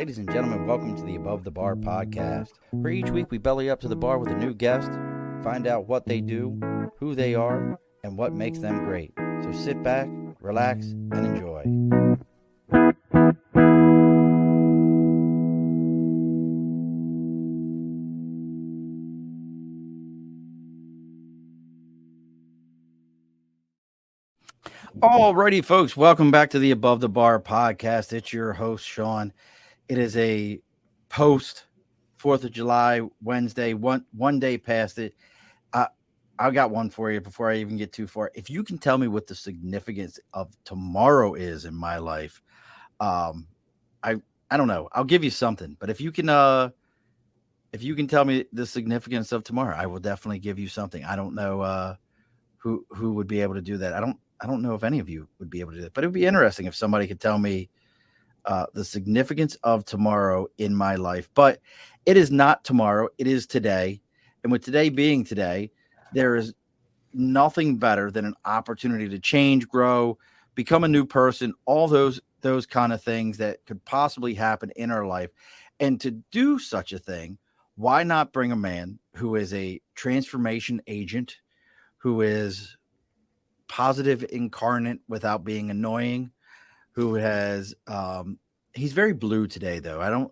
Ladies and gentlemen, welcome to the Above the Bar podcast, where each week we belly up to the bar with a new guest, find out what they do, who they are, and what makes them great. So sit back, relax, and enjoy. Alrighty, folks, welcome back to the Above the Bar podcast. It's your host, Sean. It is a post 4th of July Wednesday, one day past it. I got one for you before I even get too far. If you can tell me what the significance of tomorrow is in my life, I don't know. I'll give you something, but if you can tell me the significance of tomorrow, I will definitely give you something. I don't know who would be able to do that. I don't know if any of you would be able to do that, but it would be interesting if somebody could tell me the significance of tomorrow in my life. But it is not tomorrow. It is today. And with today being today, there is nothing better than an opportunity to change, grow, become a new person, all those kind of things that could possibly happen in our life. And to do such a thing, why not bring a man who is a transformation agent, who is positive incarnate without being annoying, who has he's very blue today, though.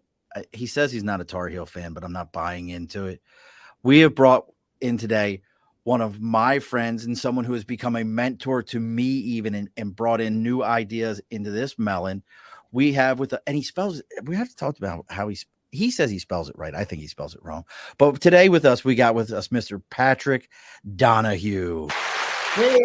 He says he's not a Tar Heel fan, but I'm not buying into it. We have brought in today one of my friends and someone who has become a mentor to me even and brought in new ideas into this melon. We have and he spells it. We have to talk about how he says he spells it right. I think he spells it wrong. But today we got with us Mr. Patrick Donohue. Hey.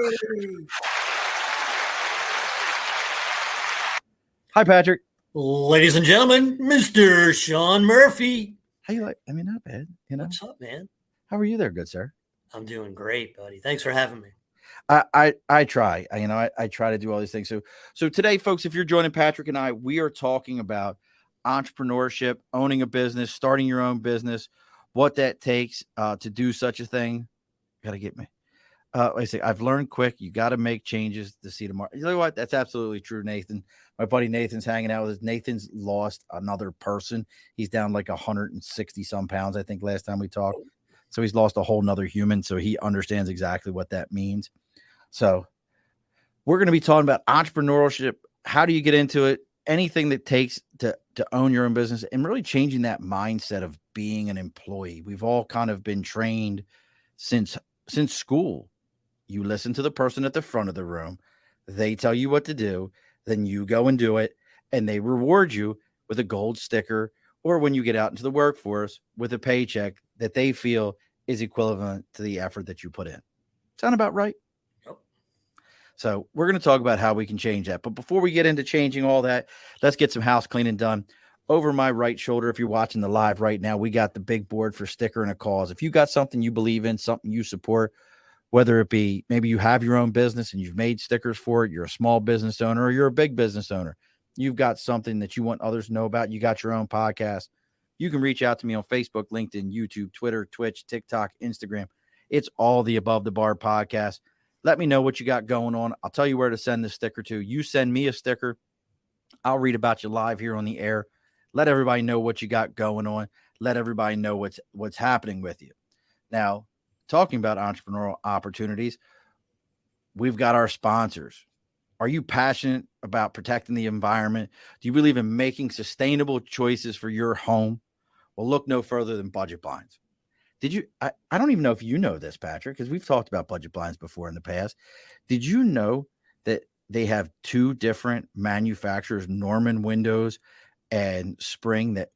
Hi, Patrick. Ladies and gentlemen, Mr. Sean Murphy. How you like? I mean, not bad. You know. What's up, man? How are you there, good sir? I'm doing great, buddy. Thanks for having me. I try. I try to do all these things. So today, folks, if you're joining Patrick and I, we are talking about entrepreneurship, owning a business, starting your own business, what that takes to do such a thing. Got to get me. I say I've learned quick. You got to make changes to see tomorrow. You know what? That's absolutely true, Nathan. My buddy Nathan's hanging out with us. Nathan's lost another person. He's down like 160 some pounds, I think, last time we talked. So he's lost a whole nother human. So he understands exactly what that means. So we're going to be talking about entrepreneurship. How do you get into it? Anything that takes to own your own business and really changing that mindset of being an employee. We've all kind of been trained since school. You listen to the person at the front of the room. They tell you what to do. Then you go and do it. And they reward you with a gold sticker, or when you get out into the workforce with a paycheck that they feel is equivalent to the effort that you put in. Sound about right? Yep. So we're going to talk about how we can change that. But before we get into changing all that, let's get some house cleaning done. Over my right shoulder, if you're watching the live right now, we got the big board for sticker and a cause. If you got something you believe in, something you support, whether it be maybe you have your own business and you've made stickers for it, you're a small business owner, or you're a big business owner, you've got something that you want others to know about, you got your own podcast, you can reach out to me on Facebook, LinkedIn, YouTube, Twitter, Twitch, TikTok, Instagram. It's all the Above the Bar podcast. Let me know what you got going on. I'll tell you where to send the sticker to. You send me a sticker. I'll read about you live here on the air. Let everybody know what you got going on. Let everybody know what's happening with you. Now, talking about entrepreneurial opportunities, we've got our sponsors. Are you passionate about protecting the environment? Do you believe in making sustainable choices for your home? Well, look no further than Budget Blinds. I don't even know if you know this, Patrick, because we've talked about Budget Blinds before in the past. Did you know that they have two different manufacturers, Norman Windows and Spring, that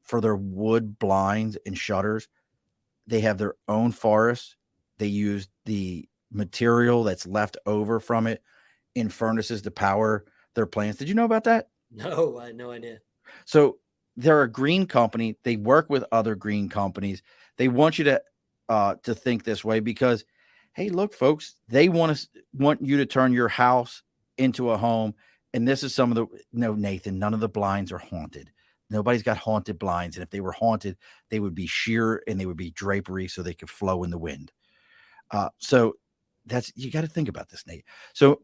for their wood blinds and shutters, they have their own forest. They use the material that's left over from it in furnaces to power their plants. Did you know about that? No, I had no idea. So they're a green company. They work with other green companies. They want you to think this way because, hey, look, folks, they want you to turn your house into a home. And this is Nathan, none of the blinds are haunted. Nobody's got haunted blinds. And if they were haunted, they would be sheer and they would be drapery so they could flow in the wind. So you got to think about this, Nate. So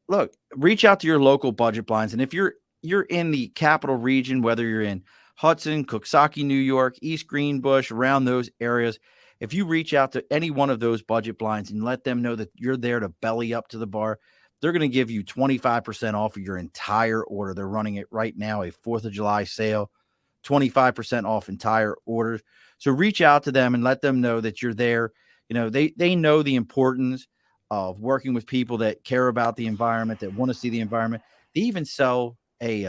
look, reach out to your local Budget Blinds. And if you're you're in the capital region, whether you're in Hudson, Coxsackie, New York, East Greenbush, around those areas, if you reach out to any one of those budget blinds and let them know that you're there to belly up to the bar, they're going to give you 25% off of your entire order. They're running it right now, a 4th of July sale, 25% off entire orders. So reach out to them and let them know that you're there. You know, they know the importance of working with people that care about the environment, that want to see the environment. They even sell a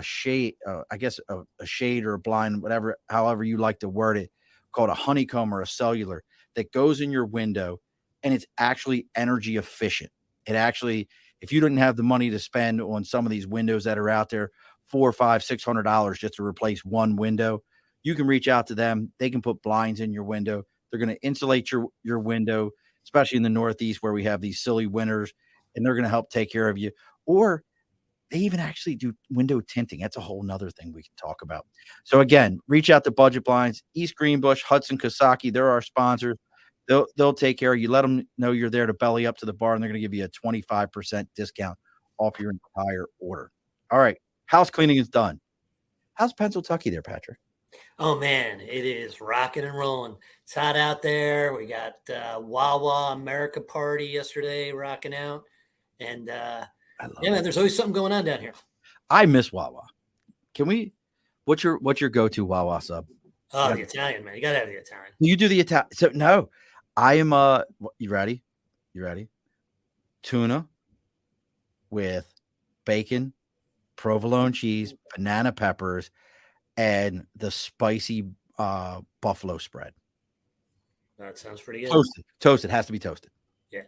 shade, I guess a shade or a blind, whatever, however you like to word it, called a honeycomb or a cellular that goes in your window, and it's actually energy efficient. It actually, if you didn't have the money to spend on some of these windows that are out there, $400, $500, $600 just to replace one window, you can reach out to them. They can put blinds in your window. They're going to insulate your window, especially in the Northeast where we have these silly winters, and they're going to help take care of you. Or they even actually do window tinting. That's a whole nother thing we can talk about. So again, reach out to Budget Blinds, East Greenbush, Hudson, Coxsackie. They're our sponsors. They'll take care of you. Let them know you're there to belly up to the bar, and they're going to give you a 25% discount off your entire order. All right. House cleaning is done. How's Pennsylvania there, Patrick? Oh, man, it is rocking and rolling. It's hot out there. We got Wawa America Party yesterday rocking out. And man, there's always something going on down here. I miss Wawa. Can we – what's your go-to Wawa sub? Oh, the Italian, man. You got to have the Italian. You do the Italian. So, no, I am you ready? You ready? Tuna with bacon, provolone cheese, banana peppers, and the spicy buffalo spread. That sounds pretty good. Toasted. Has to be toasted. Yeah.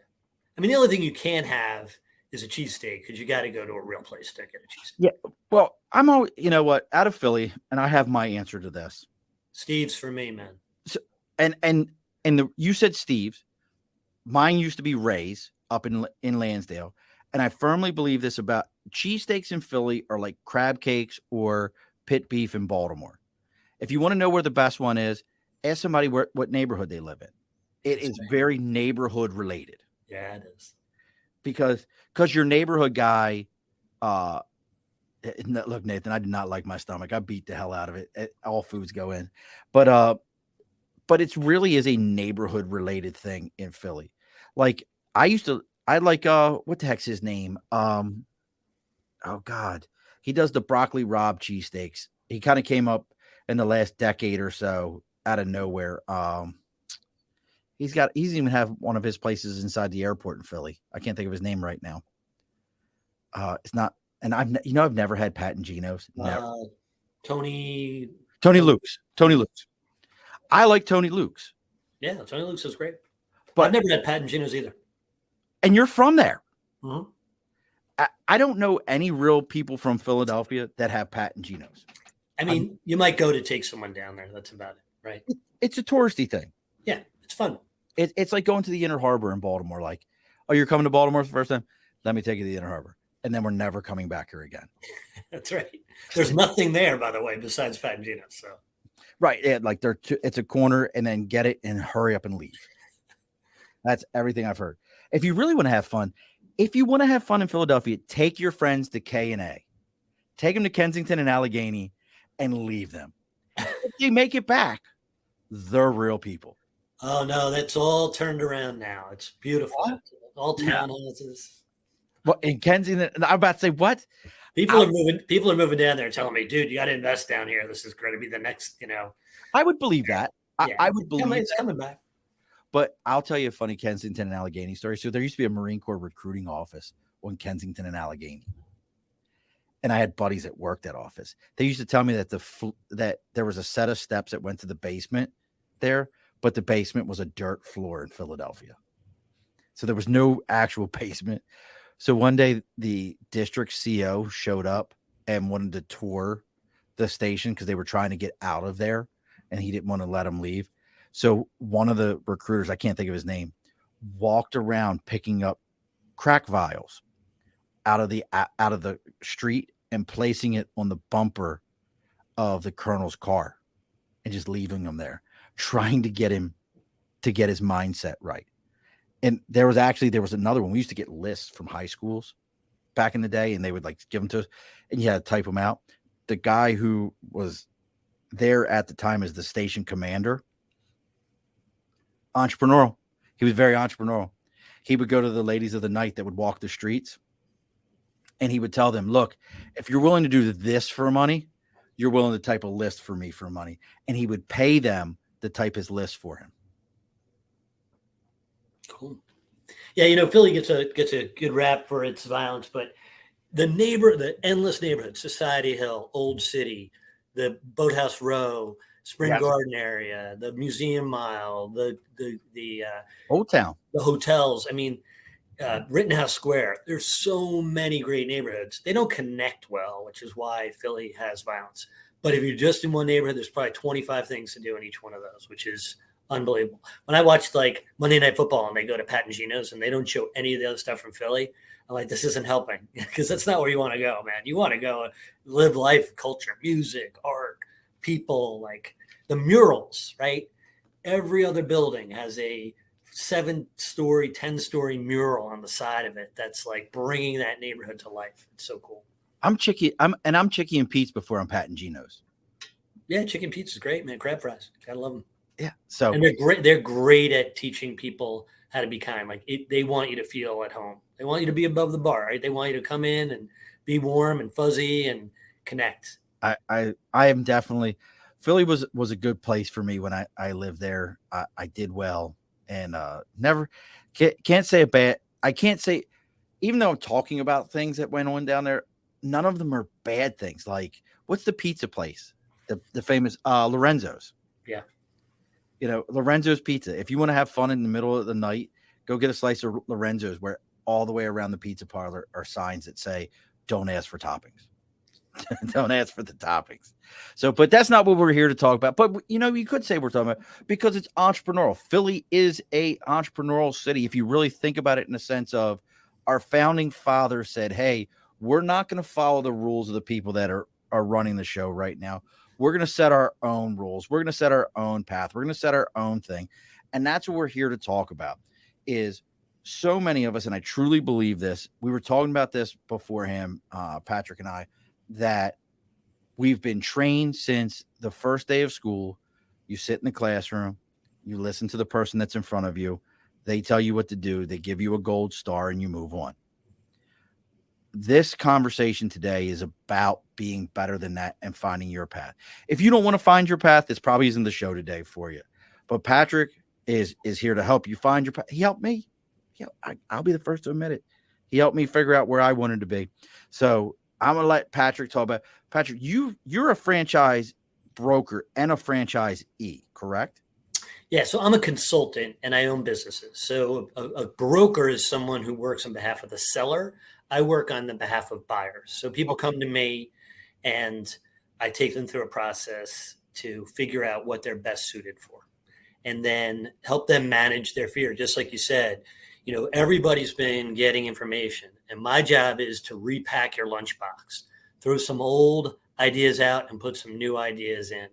I mean, the only thing you can't have is a cheesesteak because you got to go to a real place to get a cheesesteak. Yeah. Well, I'm always, you know what, out of Philly, and I have my answer to this. Steve's for me, man. So, you said Steve's. Mine used to be Ray's up in Lansdale. And I firmly believe this about cheesesteaks in Philly are like crab cakes or pit beef in Baltimore. If you want to know where the best one is, ask somebody what neighborhood they live in. It is very neighborhood related. Yeah, it is. Because your neighborhood guy, look, Nathan, I did not like my stomach. I beat the hell out of it. All foods go in. But it really is a neighborhood related thing in Philly. Like I like what the heck's his name? Oh God. He does the broccoli Rob cheesesteaks. He kind of came up in the last decade or so out of nowhere. He's even have one of his places inside the airport in Philly. I can't think of his name right now. It's not, and I've never had Pat and Gino's. Never. Tony Luke's. Tony Luke's. I like Tony Luke's. Yeah, Tony Luke's is great. But I've never had Pat and Gino's either. And you're from there. Mm-hmm. I don't know any real people from Philadelphia that have Pat and Gino's. I mean, you might go to take someone down there. That's about it, right? It's a touristy thing. Yeah, it's fun. It's like going to the Inner Harbor in Baltimore. Like, oh, you're coming to Baltimore for the first time? Let me take you to the Inner Harbor. And then we're never coming back here again. That's right. There's nothing there, by the way, besides Pat and Gino's. So. Right. Yeah, like it's a corner and then get it and hurry up and leave. That's everything I've heard. If you really want to have fun, in Philadelphia, take your friends to K&A. Take them to Kensington and Allegheny and leave them. If they make it back, they're real people. Oh, no, that's all turned around now. It's beautiful. What? All townhouses. Well, in Kensington, I'm about to say, what? People are moving down there telling me, dude, you got to invest down here. This is going to be the next, I would believe that. Yeah. I would believe it's coming back. But I'll tell you a funny Kensington and Allegheny story. So there used to be a Marine Corps recruiting office on Kensington and Allegheny. And I had buddies that worked that office. They used to tell me that that there was a set of steps that went to the basement there, but the basement was a dirt floor in Philadelphia. So there was no actual basement. So one day the district CO showed up and wanted to tour the station because they were trying to get out of there and he didn't want to let them leave. So one of the recruiters, I can't think of his name, walked around picking up crack vials out of the street and placing it on the bumper of the colonel's car and just leaving him there, trying to get him to get his mindset right. And there was another one. We used to get lists from high schools back in the day, and they would like give them to us, and you had to type them out. The guy who was there at the time as the station commander, entrepreneurial. He was very entrepreneurial. He would go to the ladies of the night that would walk the streets, and he would tell them, look, if you're willing to do this for money, you're willing to type a list for me for money. And he would pay them to type his list for him. Cool. Yeah, Philly gets a good rap for its violence, but the endless neighborhoods, Society Hill, Old City, the Boathouse Row, Spring Garden area, the Museum Mile, the Old Town, the hotels. I mean, Rittenhouse Square. There's so many great neighborhoods. They don't connect well, which is why Philly has violence. But if you're just in one neighborhood, there's probably 25 things to do in each one of those, which is unbelievable. When I watched like Monday Night Football and they go to Pat and Gino's and they don't show any of the other stuff from Philly, I'm like, this isn't helping, because that's not where you want to go, man. You want to go live life, culture, music, art, people, like the murals, right? Every other building has a 7-story, 10-story mural on the side of it that's like bringing that neighborhood to life. It's so cool. I'm Chicky and Pete's before I'm Pat and Gino's. Yeah, chicken pizza is great, man. Crab fries, gotta love them. Yeah, so and they're great. They're great at teaching people how to be kind. Like they want you to feel at home. They want you to be above the bar, right? They want you to come in and be warm and fuzzy and connect. I am definitely, Philly was a good place for me when I lived there. I did well, and never can't say a bad. I can't say, even though I'm talking about things that went on down there, none of them are bad things. Like, what's the pizza place? The famous Lorenzo's. Yeah. Lorenzo's Pizza. If you want to have fun in the middle of the night, go get a slice of Lorenzo's, where all the way around the pizza parlor are signs that say, don't ask for toppings. Don't ask for the toppings. So, but that's not what we're here to talk about. But, you could say we're talking about, because it's entrepreneurial. Philly is a entrepreneurial city. If you really think about it in the sense of, our founding father said, hey, we're not going to follow the rules of the people that are running the show right now. We're going to set our own rules. We're going to set our own path. We're going to set our own thing. And that's what we're here to talk about, is so many of us, and I truly believe this, we were talking about this beforehand, Patrick and I, that we've been trained since the first day of school. You sit in the classroom, you listen to the person that's in front of you. They tell you what to do. They give you a gold star and you move on. This conversation today is about being better than that and finding your path. If you don't want to find your path, this probably isn't the show today for you. But Patrick is here to help you find your path. He helped me. I'll be the first to admit it. He helped me figure out where I wanted to be. So I'm going to let Patrick talk about. Patrick, you're a franchise broker and a franchisee, correct? Yeah, so I'm a consultant and I own businesses. So a broker is someone who works on behalf of the seller. I work on the behalf of buyers. So people come to me and I take them through a process to figure out what they're best suited for, and then help them manage their fear. Just like you said, everybody's been getting information, and my job is to repack your lunchbox, throw some old ideas out and put some new ideas in.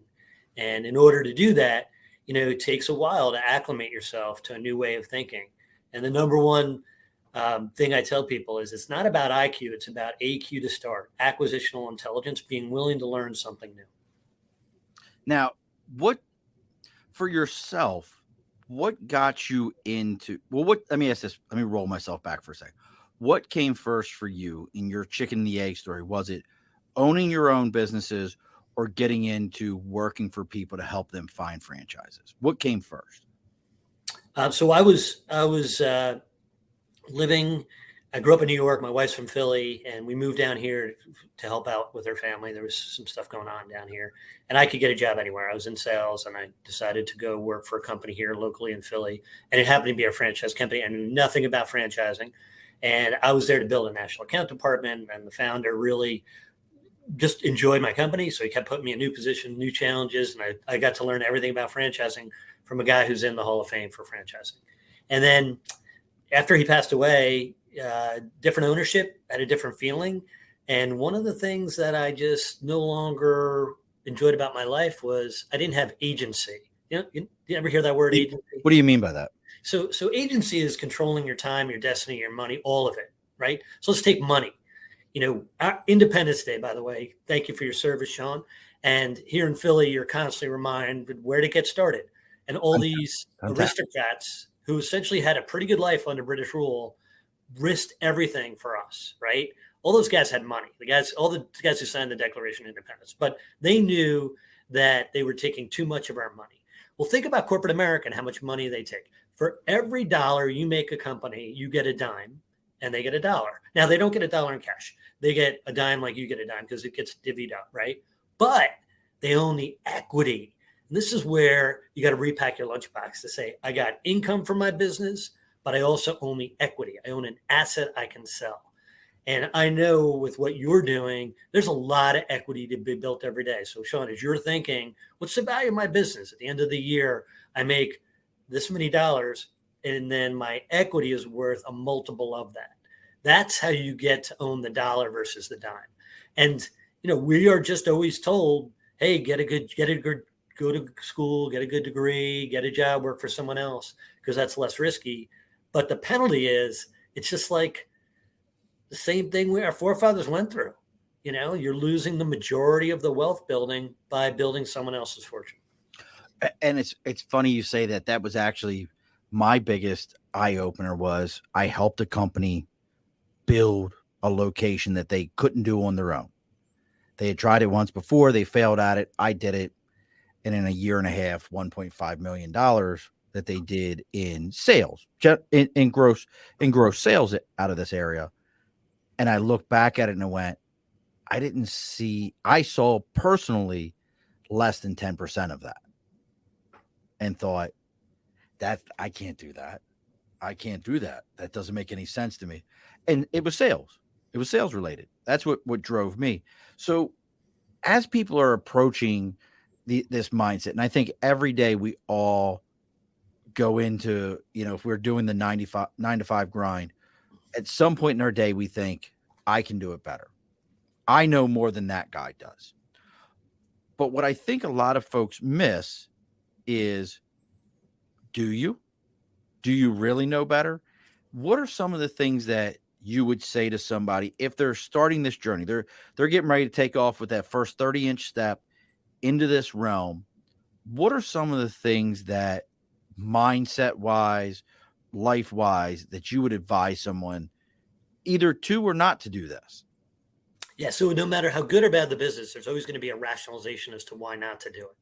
And in order to do that, it takes a while to acclimate yourself to a new way of thinking. And the number one thing I tell people is, it's not about IQ, it's about AQ to start, acquisitional intelligence, being willing to learn something new. Now, for yourself, what got you into, let me ask this, let me roll myself back for a second. What came first for you in your chicken and the egg story? Was it owning your own businesses or getting into working for people to help them find franchises? What came first? So I was living, I grew up in New York. My wife's from Philly, and we moved down here to help out with her family. There was some stuff going on down here, and I could get a job anywhere. I was in sales, and I decided to go work for a company here locally in Philly, and it happened to be a franchise company. I knew nothing about franchising, and I was there to build a national account department, and the founder really just enjoyed my company. So he kept putting me in new positions, new challenges, and I got to learn everything about franchising from a guy who's in the Hall of Fame for franchising. And then after he passed away, different ownership had a different feeling. And one of the things that I just no longer enjoyed about my life was I didn't have agency. You ever hear that word, agency? What do you mean by that? So agency is controlling your time, your destiny, your money, all of it, right? So let's take money. Independence Day, by the way, thank you for your service, Sean. And here in Philly, you're constantly reminded where to get started. And all these aristocrats who essentially had a pretty good life under British rule risked everything for us, right? All those guys had money. All the guys who signed the Declaration of Independence, but they knew that they were taking too much of our money. Well, think about corporate America and how much money they take. For every dollar you make a company, you get a dime and they get a dollar. Now, they don't get a dollar in cash. They get a dime like you get a dime because it gets divvied up, right? But they own the equity. And this is where you got to repack your lunchbox to say, I got income from my business, but I also own the equity. I own an asset I can sell. And I know with what you're doing, there's a lot of equity to be built every day. So, Sean, as you're thinking, what's the value of my business? At the end of the year, I make this many dollars, and then my equity is worth a multiple of that. That's how you get to own the dollar versus the dime. And, we are just always told, hey, go to school, get a good degree, get a job, work for someone else, because that's less risky. But the penalty is, it's just like the same thing our forefathers went through. You're losing the majority of the wealth building by building someone else's fortune. And it's funny you say that. That was actually my biggest eye opener. Was I helped a company build a location that they couldn't do on their own. They had tried it once before. They failed at it. I did it. And in a year and a half, $1.5 million that they did in sales, in gross sales out of this area. And I looked back at it and I went, I saw personally less than 10% of that, and thought that I can't do that. I can't do that. That doesn't make any sense to me. And it was sales. It was sales related. That's what drove me. So as people are approaching this mindset, and I think every day we all go into, if we're doing the 9 to 5 grind, at some point in our day, we think, I can do it better. I know more than that guy does. But what I think a lot of folks miss is, do you really know better? What are some of the things that you would say to somebody if they're starting this journey? They're getting ready to take off with that first 30-inch step into this realm. What are some of the things that mindset wise, life wise, that you would advise someone either to or not to do this? Yeah. So no matter how good or bad the business, there's always going to be a rationalization as to why not to do it.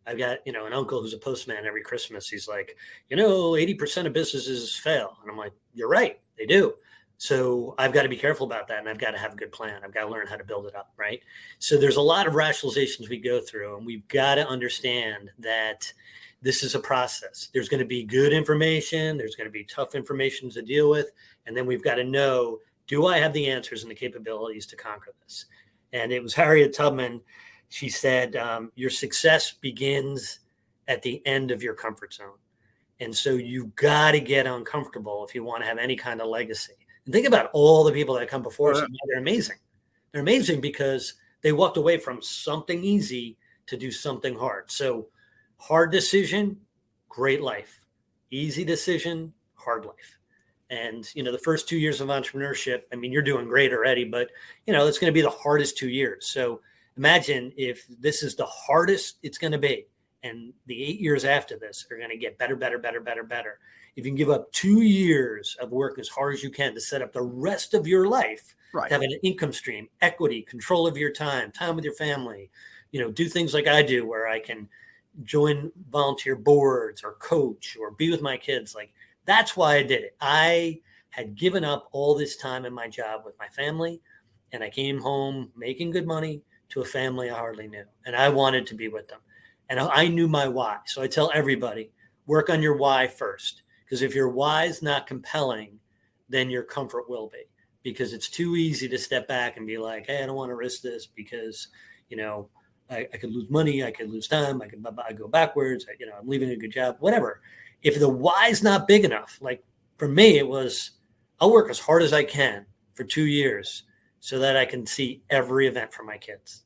I've got, an uncle who's a postman every Christmas. He's like, 80% of businesses fail. And I'm like, you're right. They do. So I've got to be careful about that. And I've got to have a good plan. I've got to learn how to build it up. Right. So there's a lot of rationalizations we go through, and we've got to understand that this is a process. There's going to be good information. There's going to be tough information to deal with. And then we've got to know, do I have the answers and the capabilities to conquer this? And it was Harriet Tubman. She said, your success begins at the end of your comfort zone. And so you've got to get uncomfortable if you want to have any kind of legacy. And think about all the people that come before us. They're amazing. They're amazing because they walked away from something easy to do something hard. So hard decision, great life. Easy decision, hard life. And, the first 2 years of entrepreneurship, you're doing great already, but, it's going to be the hardest 2 years. So imagine if this is the hardest it's going to be, and the 8 years after this are going to get better. If you can give up 2 years of work as hard as you can to set up the rest of your life, right, to have an income stream, equity, control of your time with your family, do things like I do where I can join volunteer boards or coach or be with my kids. Like, that's why I did it. I had given up all this time in my job with my family, and I came home making good money to a family I hardly knew, and I wanted to be with them. And I knew my why. So I tell everybody, work on your why first, because if your why is not compelling, then your comfort will be, because it's too easy to step back and be like, hey, I don't want to risk this because, I could lose money, I could lose time, I go backwards, I'm leaving a good job, whatever. If the why is not big enough, like for me, it was, I'll work as hard as I can for 2 years so that I can see every event for my kids.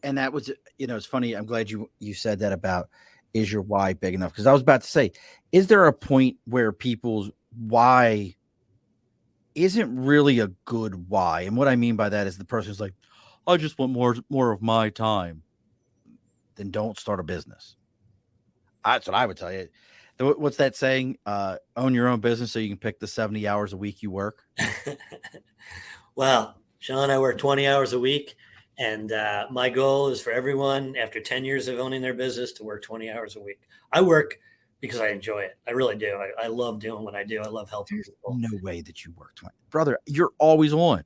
And that was, it's funny. I'm glad you said that about, is your why big enough? Because I was about to say, is there a point where people's why isn't really a good why. And what I mean by that is the person's like, I just want more of my time. Then don't start a business. That's what I would tell you. What's that saying? Own your own business so you can pick the 70 hours a week you work. Well, Sean, I work 20 hours a week. And my goal is for everyone after 10 years of owning their business to work 20 hours a week. I work because I enjoy it. I really do. I love doing what I do. I love helping people. No way that you work 20. Brother, you're always on.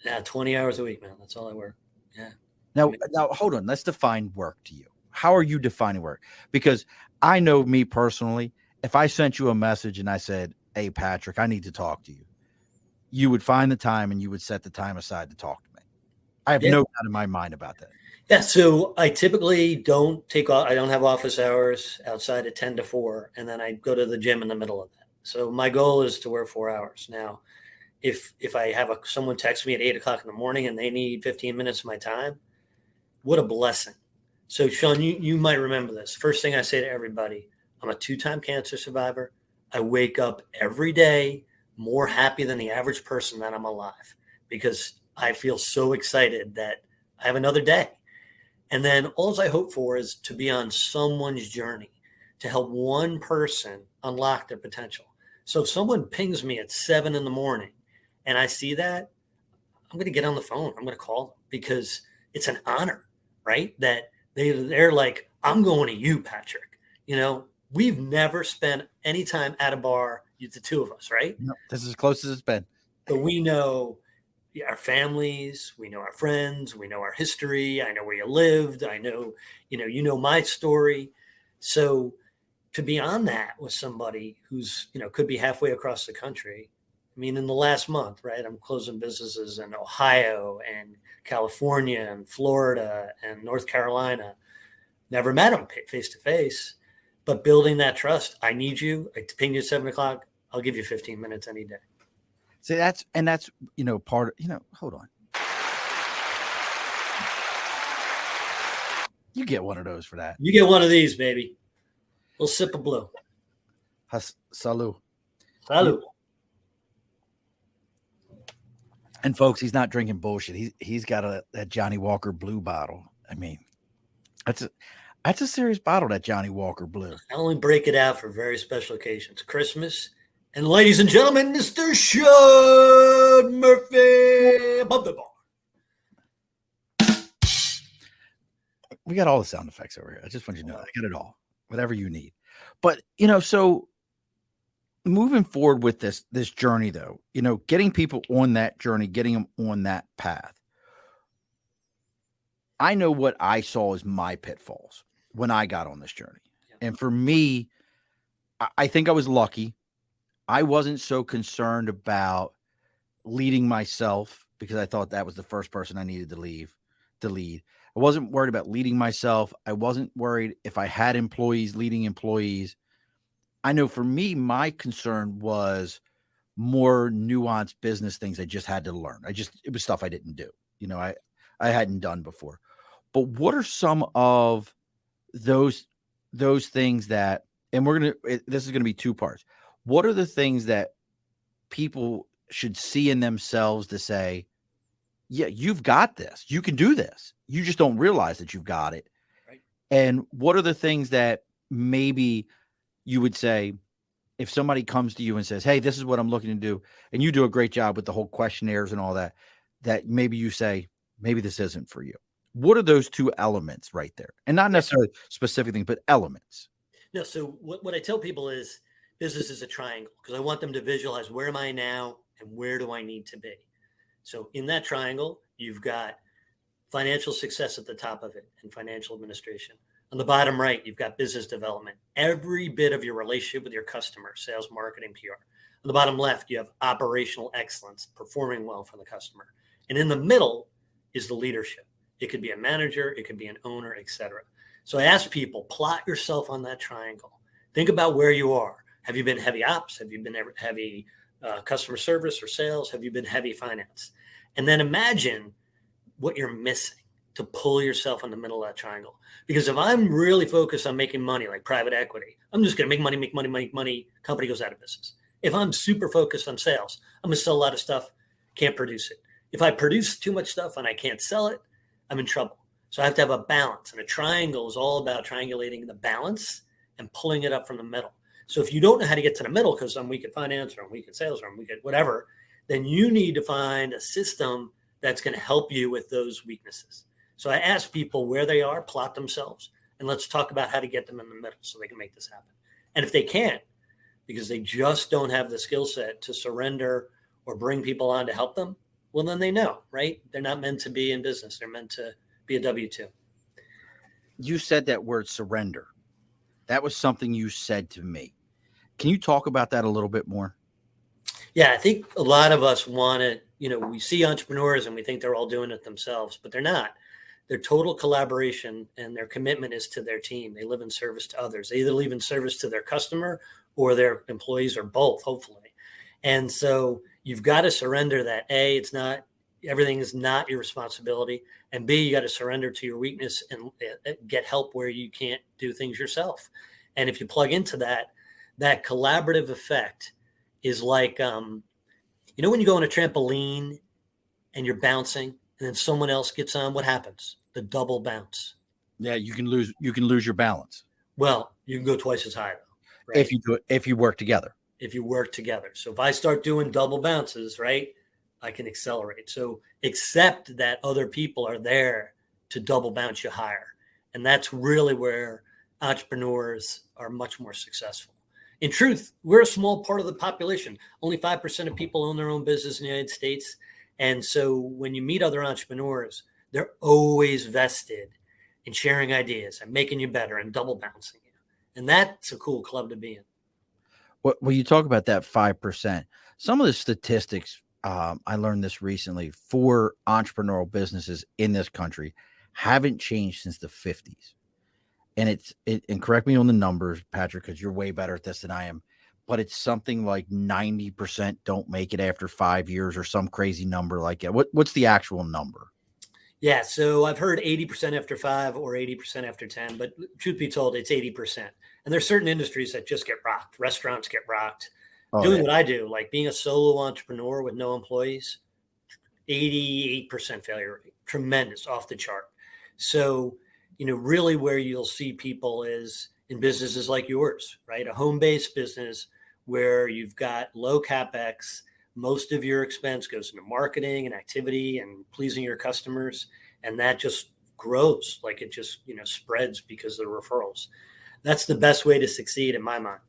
Yeah, 20 hours a week, man. That's all I work. Yeah. Now, hold on. Let's define work to you. How are you defining work? Because I know me personally, if I sent you a message and I said, hey, Patrick, I need to talk to you, you would find the time and you would set the time aside to talk to me. I have no doubt in my mind about that. Yeah. So I typically don't I don't have office hours outside of 10 to 4. And then I go to the gym in the middle of that. So my goal is to work 4 hours. Now, if I have someone text me at 8:00 in the morning and they need 15 minutes of my time, what a blessing. So Sean, you might remember this. First thing I say to everybody, I'm a 2-time cancer survivor. I wake up every day more happy than the average person that I'm alive because I feel so excited that I have another day. And then all I hope for is to be on someone's journey to help one person unlock their potential. So if someone pings me at 7 a.m. and I see that, I'm going to get on the phone. I'm going to call them because it's an honor, right? That they're like, I'm going to you, Patrick. We've never spent any time at a bar, the two of us, right? No, this is as close as it's been. But we know our families, we know our friends, we know our history. I know where you lived. I know, you know my story. So to be on that with somebody who's, could be halfway across the country. I mean, in the last month, right, I'm closing businesses in Ohio and California and Florida and North Carolina. Never met them face to face, but building that trust. I need you. I ping you at 7:00. I'll give you 15 minutes any day. See, that's part of, hold on. You get one of those for that. You get one of these, baby. A little sip of blue. Salud. Salud. And folks, he's not drinking bullshit. He's got that Johnny Walker Blue bottle. I mean, that's a serious bottle, that Johnny Walker Blue. I only break it out for very special occasions. Christmas. And ladies and gentlemen, Mr. Sean Murphy above the bar. We got all the sound effects over here. I just want you to know I got it all. Whatever you need. But, so moving forward with this journey, though, getting people on that journey, getting them on that path. I know what I saw as my pitfalls when I got on this journey. Yeah. And for me, I think I was lucky. I wasn't so concerned about leading myself because I thought that was the first person I needed to lead. I wasn't worried about leading myself. I wasn't worried if I had employees, leading employees. I know for me, my concern was more nuanced business things I just had to learn. It was stuff I didn't do. I hadn't done before. But what are some of those things that, and this is going to be 2 parts. What are the things that people should see in themselves to say, yeah, you've got this. You can do this. You just don't realize that you've got it. Right. And what are the things that maybe you would say if somebody comes to you and says, hey, this is what I'm looking to do, and you do a great job with the whole questionnaires and all that maybe you say, maybe this isn't for you. What are those 2 elements right there? And not necessarily specific things, but elements. No, so what I tell people is, business is a triangle because I want them to visualize where am I now and where do I need to be. So in that triangle, you've got financial success at the top of it and financial administration. On the bottom right, you've got business development, every bit of your relationship with your customer, sales, marketing, PR. On the bottom left, you have operational excellence, performing well for the customer. And in the middle is the leadership. It could be a manager, it could be an owner, etc. So I ask people, plot yourself on that triangle. Think about where you are. Have you been heavy ops? Have you been heavy customer service or sales? Have you been heavy finance? And then imagine what you're missing to pull yourself in the middle of that triangle. Because if I'm really focused on making money, like private equity, I'm just going to make money, company goes out of business. If I'm super focused on sales, I'm going to sell a lot of stuff, can't produce it. If I produce too much stuff and I can't sell it, I'm in trouble. So I have to have a balance. And a triangle is all about triangulating the balance and pulling it up from the middle. So if you don't know how to get to the middle because I'm weak at finance or I'm weak at sales or I'm weak at whatever, then you need to find a system that's going to help you with those weaknesses. So I ask people where they are, plot themselves, and let's talk about how to get them in the middle so they can make this happen. And if they can't, because they just don't have the skill set to surrender or bring people on to help them, well, then they know, right? They're not meant to be in business. They're meant to be a W-2. You said that word surrender. That was something you said to me. Can you talk about that a little bit more? Yeah, I think a lot of us want to, we see entrepreneurs and we think they're all doing it themselves, but they're not. They're total collaboration and their commitment is to their team. They live in service to others. They either live in service to their customer or their employees or both, hopefully. And so you've got to surrender that. A, everything is not your responsibility. And B, you got to surrender to your weakness and get help where you can't do things yourself. And if you plug into that collaborative effect is like, when you go on a trampoline and you're bouncing and then someone else gets on, what happens? The double bounce. Yeah, you can lose your balance. Well, you can go twice as high though, right? If you work together. If you work together. So if I start doing double bounces, right, I can accelerate. So accept that other people are there to double bounce you higher. And that's really where entrepreneurs are much more successful. In truth, we're a small part of the population. Only 5% of people own their own business in the United States. And so when you meet other entrepreneurs, they're always vested in sharing ideas and making you better and double bouncing you. And that's a cool club to be in. Well, you talk about that 5%. Some of the statistics, I learned this recently, for entrepreneurial businesses in this country haven't changed since the 50s. And and correct me on the numbers, Patrick, because you're way better at this than I am, but it's something like 90% don't make it after 5 years or some crazy number like that. What's the actual number? Yeah, so I've heard 80% after 5 or 80% after 10, but truth be told, it's 80%. And there's certain industries that just get rocked. Restaurants get rocked. Doing what I do, like being a solo entrepreneur with no employees, 88% failure rate, tremendous, off the chart. So, really where you'll see people is in businesses like yours, right? A home-based business where you've got low CapEx, most of your expense goes into marketing and activity and pleasing your customers. And that just grows, like it just, spreads because of the referrals. That's the best way to succeed in my mind.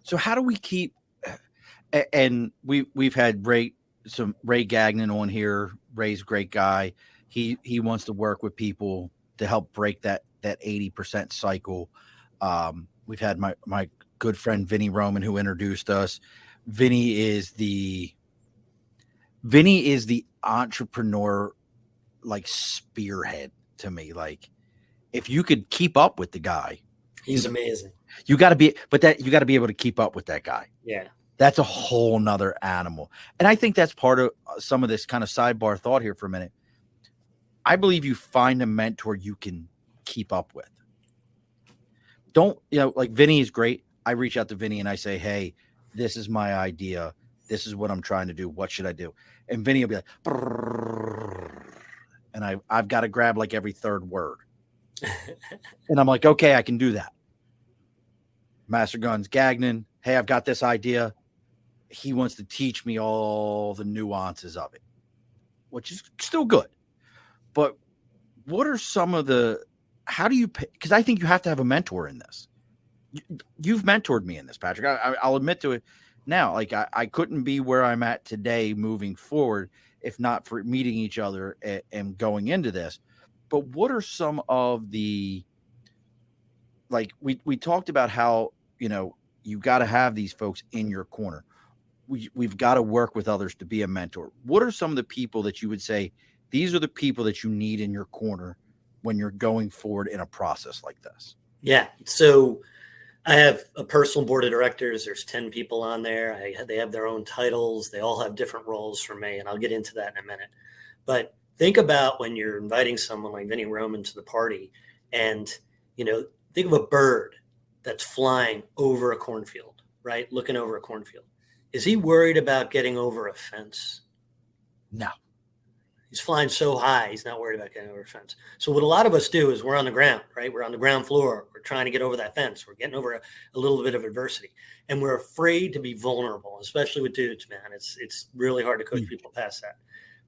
So how do we keep, and we've had Ray Gagnon on here. Ray's a great guy. He wants to work with people to help break that 80% cycle. We've had my good friend Vinny Roman, who introduced us. Vinny is the entrepreneur, like, spearhead to me. Like, if you could keep up with the guy, he's amazing. You got to be able to keep up with that guy. Yeah. That's a whole nother animal. And I think that's part of some of this kind of sidebar thought here for a minute. I believe you find a mentor you can keep up with. Don't, like Vinny is great. I reach out to Vinny and I say, hey, this is my idea. This is what I'm trying to do. What should I do? And Vinny will be like, brrr, and I've got to grab like every third word. And I'm like, okay, I can do that. Master Guns Gagnon, hey, I've got this idea. He wants to teach me all the nuances of it, which is still good. But what are some of how do you pick? Because I think you have to have a mentor in this. You've mentored me in this, Patrick. I'll admit to it now. Like I couldn't be where I'm at today moving forward if not for meeting each other and going into this. But what are some of the, like we talked about how, you got to have these folks in your corner. We've got to work with others to be a mentor. What are some of the people that you would say, these are the people that you need in your corner when you're going forward in a process like this? Yeah. So I have a personal board of directors. There's 10 people on there. They have their own titles. They all have different roles for me, and I'll get into that in a minute. But think about when you're inviting someone like Vinny Roman to the party and, think of a bird that's flying over a cornfield. right, looking over a cornfield. Is he worried about getting over a fence? No. He's flying so high, he's not worried about getting over a fence. So what a lot of us do is we're on the ground, right? We're on the ground floor. We're trying to get over that fence. We're getting over a little bit of adversity. And we're afraid to be vulnerable, especially with dudes, man. It's really hard to coach people past that.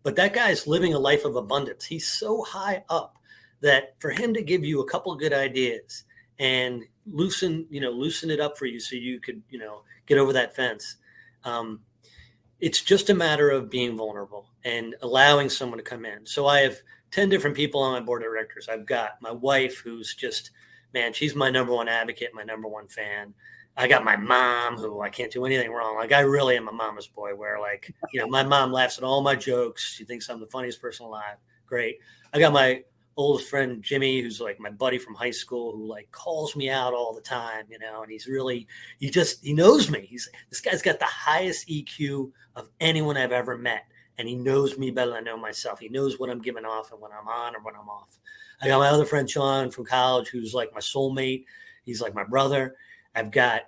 But that guy's living a life of abundance. He's so high up that for him to give you a couple of good ideas and loosen it up for you so you could, get over that fence. It's just a matter of being vulnerable and allowing someone to come in. So I have 10 different people on my board of directors. I've got my wife, who's just, man, she's my number one advocate, my number one fan. I got my mom, who I can't do anything wrong. Like, I really am a mama's boy, where, like, my mom laughs at all my jokes. She thinks I'm the funniest person alive. Great. I got my oldest friend, Jimmy, who's like my buddy from high school, who like calls me out all the time, and he's really, he knows me. This guy's got the highest EQ of anyone I've ever met. And he knows me better than I know myself. He knows what I'm giving off and when I'm on or when I'm off. I got my other friend, Sean, from college, who's like my soulmate. He's like my brother. I've got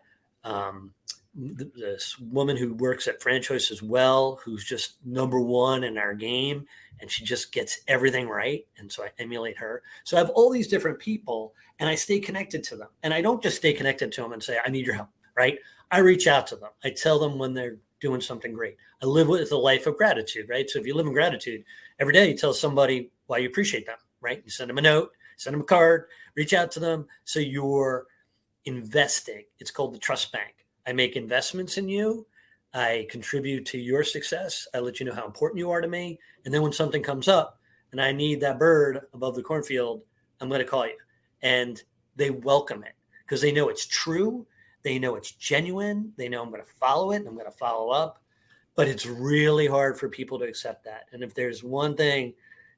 this woman who works at franchise as well, who's just number one in our game. And she just gets everything right. And so I emulate her. So I have all these different people, and I stay connected to them. And I don't just stay connected to them and say, I need your help, right? I reach out to them. I tell them when they're doing something great. I live with a life of gratitude, right? So if you live in gratitude, every day you tell somebody why you appreciate them, right? You send them a note, send them a card, reach out to them. So you're investing. It's called the trust bank. I make investments in you. I contribute to your success. I let you know how important you are to me. And then when something comes up and I need that bird above the cornfield, I'm going to call you. And they welcome it because they know it's true. They know it's genuine. They know I'm going to follow it and I'm going to follow up. But it's really hard for people to accept that. And if there's one thing,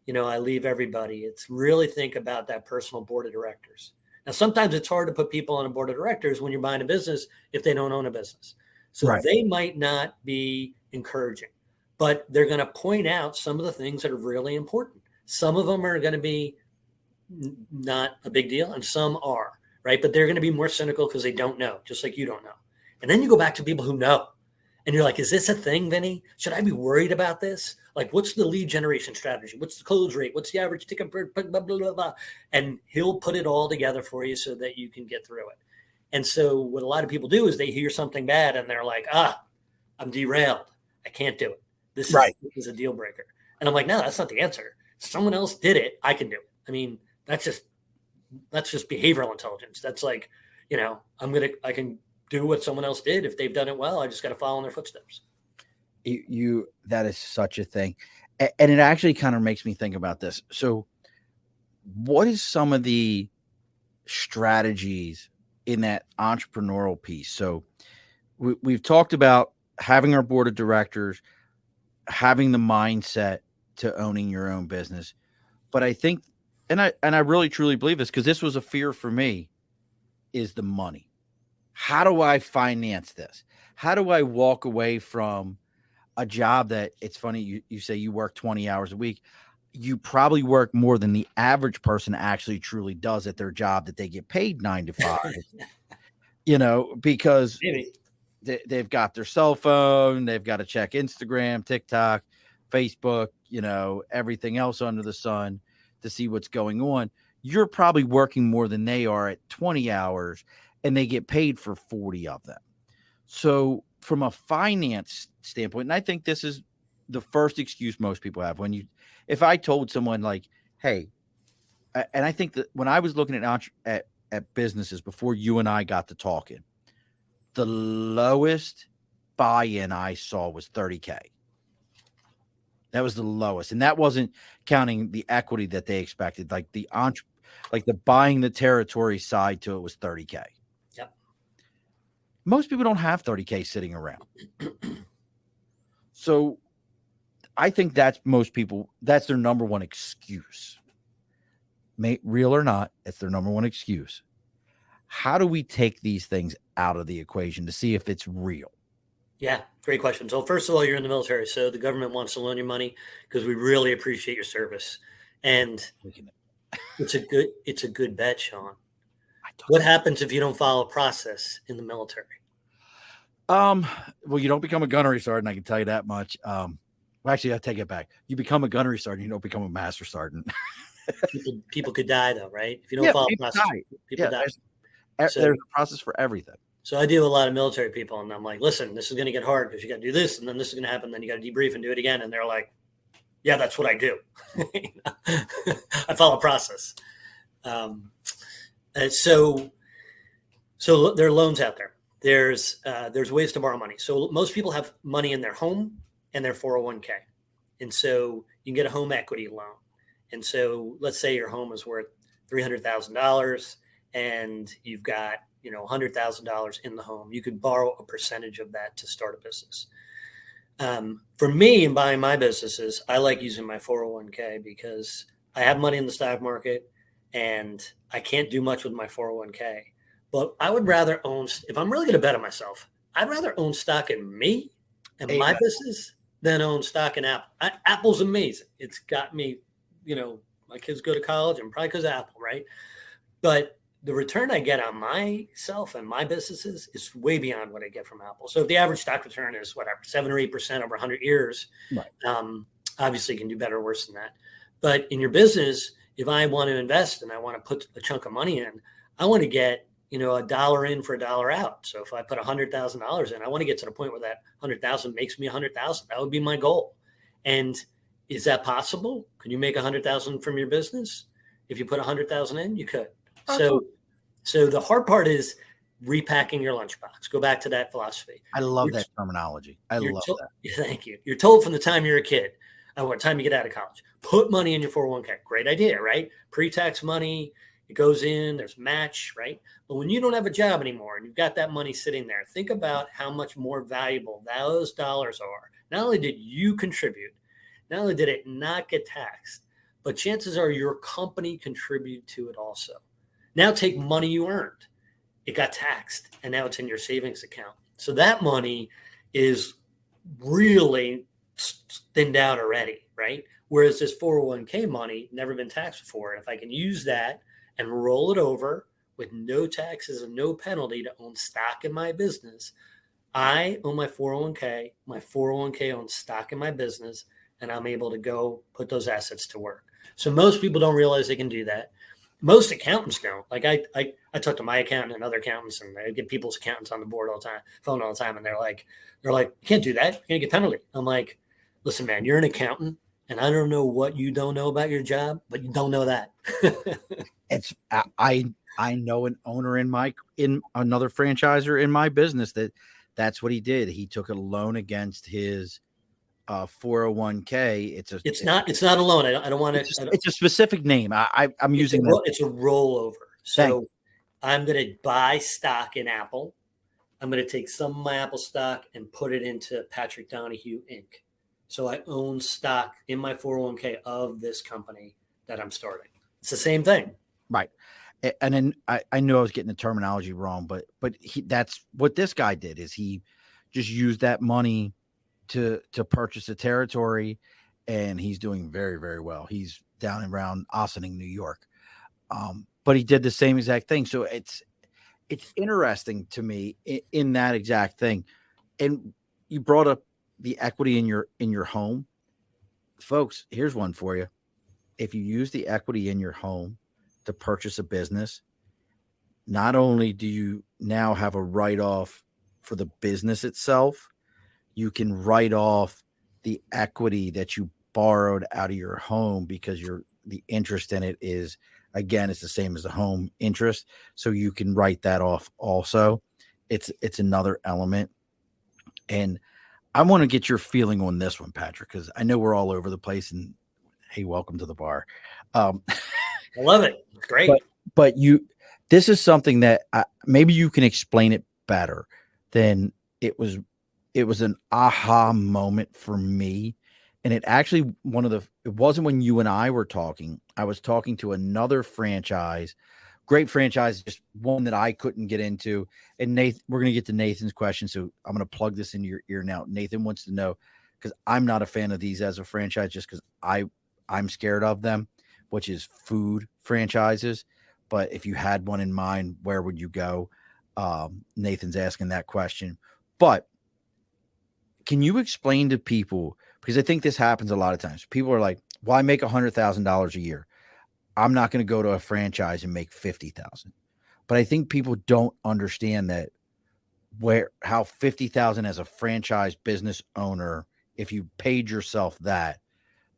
I leave everybody, it's really think about that personal board of directors. Now, sometimes it's hard to put people on a board of directors when you're buying a business if they don't own a business. So right. They might not be encouraging, but they're going to point out some of the things that are really important. Some of them are going to be not a big deal, and some are, right? But they're going to be more cynical because they don't know, just like you don't know. And then you go back to people who know. And you're like, is this a thing, Vinny? Should I be worried about this? Like, what's the lead generation strategy? What's the close rate? What's the average ticket? Blah, blah, blah, blah. And he'll put it all together for you so that you can get through it. And so what a lot of people do is they hear something bad and they're like, I'm derailed. I can't do it. This is a deal breaker. And I'm like, no, that's not the answer. Someone else did it. I can do it. I mean, that's just behavioral intelligence. That's like, I can do what someone else did. If they've done it well, I just got to follow in their footsteps. That is such a thing. And it actually kind of makes me think about this. So what is some of the strategies in that entrepreneurial piece? So we've talked about having our board of directors, having the mindset to owning your own business. But I think, and I really truly believe this, because this was a fear for me, is the money. How do I finance this? How do I walk away from a job that, it's funny, you say you work 20 hours a week. You probably work more than the average person actually truly does at their job that they get paid 9 to 5, because they've got their cell phone, they've got to check Instagram, TikTok, Facebook, everything else under the sun to see what's going on. You're probably working more than they are at 20 hours and they get paid for 40 of them. So from a finance standpoint, and I think this is the first excuse most people have if I told someone like, hey, and I think that when I was looking at businesses before you and I got to talking, the lowest buy-in I saw was $30K. That was the lowest. And that wasn't counting the equity that they expected. Like the buying the territory side to it was $30K. Yep. Most people don't have $30K sitting around. So I think that's their number one excuse. Real or not, it's their number one excuse. How do we take these things out of the equation to see if it's real? Yeah, great question. So first of all, you're in the military, so the government wants to loan you money because we really appreciate your service. And it's a good bet, Sean. What happens if you don't follow a process in the military? Well, you don't become a gunnery sergeant. I can tell you that much. Well, actually, I take it back. You become a gunnery sergeant. You don't become a master sergeant. People could die though, right? If you don't Yeah, follow people process, die. people Yeah, die. there's a process for everything. So I deal with a lot of military people, and I'm like, listen, this is going to get hard because you got to do this, and then this is going to happen. Then you got to debrief and do it again. And they're like, yeah, that's what I do. I follow a process. And so there are loans out there. There's ways to borrow money. So most people have money in their home and their 401k. And so you can get a home equity loan. And so let's say your home is worth $300,000 and you've got, $100,000 in the home. You could borrow a percentage of that to start a business. For me, in buying my businesses, I like using my 401k because I have money in the stock market and I can't do much with my 401k. But I would rather own, if I'm really going to bet on myself, I'd rather own stock in me and my business than own stock in Apple. Apple's amazing. It's got me, my kids go to college and probably because of Apple, right? But the return I get on myself and my businesses is way beyond what I get from Apple. So if the average stock return is whatever, 7 or 8% over 100 years, right. Obviously you can do better or worse than that. But in your business, if I want to invest and I want to put a chunk of money in, I want to get, $1 in for $1 out. So if I put $100,000 in, I want to get to the point where that 100,000 makes me 100,000. That would be my goal. And is that possible? Can you make 100,000 from your business? If you put 100,000 in, you could. So the hard part is repacking your lunchbox. Go back to that philosophy. I love that terminology. I love that. Thank you. You're told from the time you're a kid, what time you get out of college, put money in your 401k. Great idea, right? Pre-tax money, it goes in, there's match, right? But when you don't have a job anymore and you've got that money sitting there, think about how much more valuable those dollars are. Not only did you contribute, not only did it not get taxed, but chances are your company contributed to it also. Now take money you earned. It got taxed, and now it's in your savings account. So that money is really thinned out already, right? Whereas this 401k money never been taxed before. And if I can use that and roll it over with no taxes and no penalty to own stock in my business, I own my 401k owns stock in my business, and I'm able to go put those assets to work. So most people don't realize they can do that. Most accountants don't. Like I talk to my accountant and other accountants, and I get people's accountants on the board all the time, phone all the time, and they're like, you can't do that. You're gonna get penalty. I'm like, listen, man, you're an accountant, and I don't know what you don't know about your job, but you don't know that. I know an owner in another franchisor in my business that's what he did. He took a loan against his 401k. It's not a loan. I don't want to. It's a specific name. I'm using that. It's a rollover. So I'm going to buy stock in Apple. I'm going to take some of my Apple stock and put it into Patrick Donohue Inc. So I own stock in my 401k of this company that I'm starting. It's the same thing. Right. And then I knew I was getting the terminology wrong, but that's what this guy did is he just used that money to purchase a territory, and he's doing very, very well. He's down around Ossining, New York. But he did the same exact thing. So it's interesting to me in that exact thing. And you brought up the equity in your home. Folks, here's one for you. If you use the equity in your home to purchase a business, not only do you now have a write-off for the business itself, you can write off the equity that you borrowed out of your home because the interest in it is, again, it's the same as the home interest. So you can write that off also. It's another element. And I want to get your feeling on this one, Patrick, because I know we're all over the place, and hey, welcome to the bar. I love it. It's great. But this is something that maybe you can explain it better than it was. It was an aha moment for me. And it actually it wasn't when you and I were talking. I was talking to another franchise, great franchise, just one that I couldn't get into. And Nathan, we're going to get to Nathan's question. So I'm going to plug this into your ear now. Nathan wants to know, because I'm not a fan of these as a franchise, just because I'm scared of them, which is food franchises. But if you had one in mind, where would you go? Nathan's asking that question. But can you explain to people, because I think this happens a lot of times. People are like, well, I make $100,000 a year. I'm not going to go to a franchise and make 50,000. But I think people don't understand that how 50,000 as a franchise business owner, if you paid yourself that,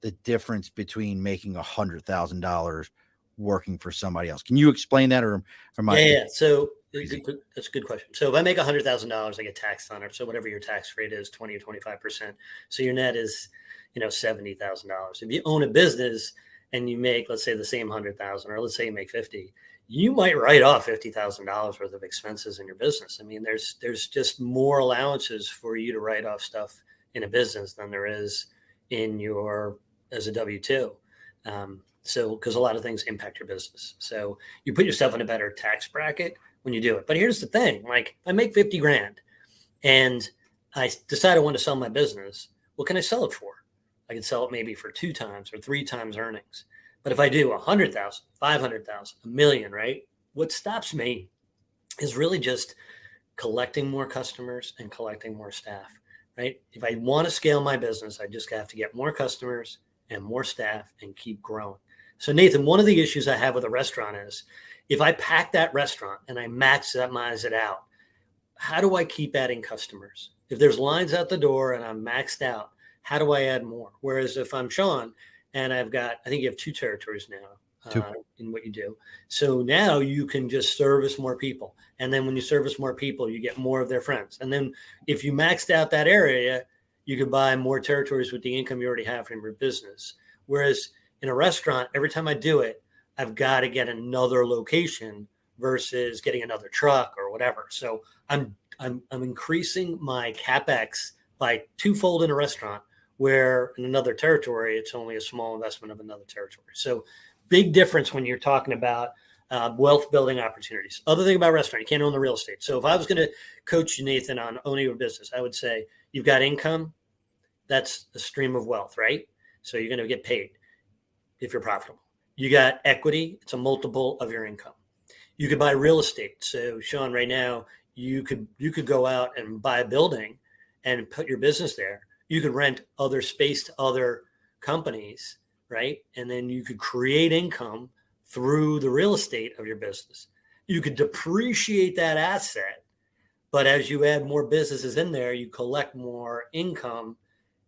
the difference between making $100,000 working for somebody else. Can you explain that, or Yeah. So that's a good question. So if I make $100,000, I get taxed on it. So whatever your tax rate is, 20 or 25%. So your net is, $70,000. If you own a business and you make, let's say, the same 100,000, or let's say you make 50, you might write off $50,000 worth of expenses in your business. I mean, there's just more allowances for you to write off stuff in a business than there is as a W-2. So, because a lot of things impact your business. So you put yourself in a better tax bracket when you do it. But here's the thing, like, if I make 50 grand and I decide I want to sell my business, what can I sell it for? I can sell it maybe for 2 times or 3 times earnings. But if I do 100,000, 500,000, $1 million, right? What stops me is really just collecting more customers and collecting more staff, right? If I want to scale my business, I just have to get more customers and more staff and keep growing. So Nathan, one of the issues I have with a restaurant is if I pack that restaurant and I maximize it out, how do I keep adding customers? If there's lines out the door and I'm maxed out, how do I add more? Whereas if I'm Sean and I think you have 2 territories now in what you do. So now you can just service more people. And then when you service more people, you get more of their friends. And then if you maxed out that area, you could buy more territories with the income you already have from your business. Whereas in a restaurant, every time I do it, I've got to get another location versus getting another truck or whatever. So I'm increasing my CapEx by 2-fold in a restaurant, where in another territory, it's only a small investment of another territory. So big difference when you're talking about wealth building opportunities. Other thing about restaurant, you can't own the real estate. So if I was going to coach you, Nathan, on owning a business, I would say you've got income. That's a stream of wealth, right? So you're going to get paid if you're profitable. You got equity. It's a multiple of your income. You could buy real estate. So Sean, right now, you could go out and buy a building and put your business there. You could rent other space to other companies, right? And then you could create income through the real estate of your business. You could depreciate that asset, but as you add more businesses in there, you collect more income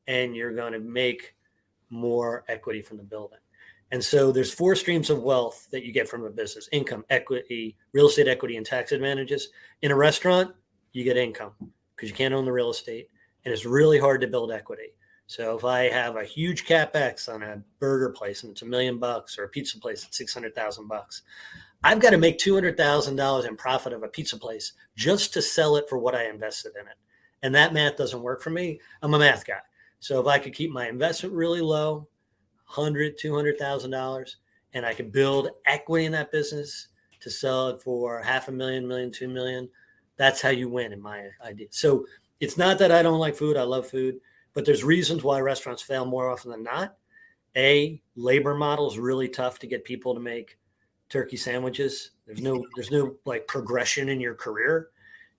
and you're going to make more equity from the building. And so there's 4 streams of wealth that you get from a business: income, equity, real estate equity, and tax advantages. In a restaurant, you get income because you can't own the real estate, and it's really hard to build equity. So if I have a huge CapEx on a burger place and it's $1 million, or a pizza place at $600,000, I've got to make $200,000 in profit of a pizza place just to sell it for what I invested in it. And that math doesn't work for me. I'm a math guy. So if I could keep my investment really low, $100,000, $200,000, and I could build equity in that business to sell it for $500,000, $1 million, $2 million, that's how you win in my idea. So it's not that I don't like food. I love food, but there's reasons why restaurants fail more often than not. Labor model is really tough to get people to make turkey sandwiches. There's no like progression in your career.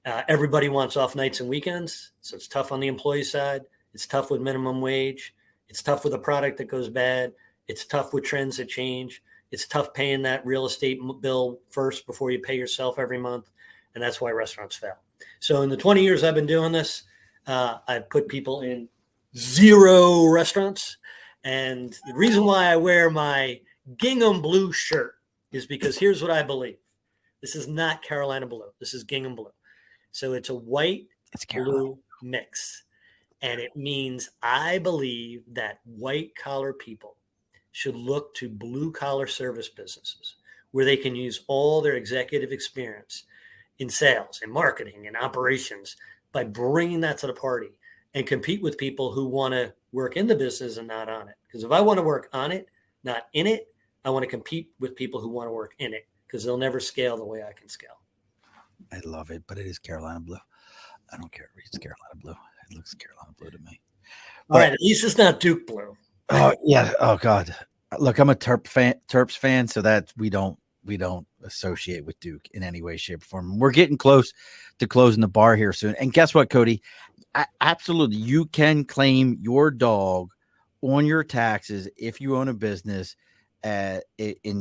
Everybody wants off nights and weekends. So it's tough on the employee side. It's tough with minimum wage. It's tough with a product that goes bad. It's tough with trends that change. It's tough paying that real estate bill first before you pay yourself every month. And that's why restaurants fail. So in the 20 years I've been doing this, I've put people in 0 restaurants. And the reason why I wear my gingham blue shirt is because here's what I believe. This is not Carolina blue. This is gingham blue. So it's a white blue mix. And it means I believe that white collar people should look to blue collar service businesses where they can use all their executive experience in sales and marketing and operations by bringing that to the party and compete with people who want to work in the business and not on it. Because if I want to work on it, not in it, I want to compete with people who want to work in it because they'll never scale the way I can scale. I love it, but it is Carolina blue. I don't care. It's Carolina blue. It looks Carolina blue to me. All right, at least it's not Duke blue. Oh yeah. Oh God. Look, I'm a Terps fan, so that we don't we don't associate with Duke in any way, shape, or form. We're getting close to closing the bar here soon. And guess what, Cody? Absolutely, you can claim your dog on your taxes if you own a business, and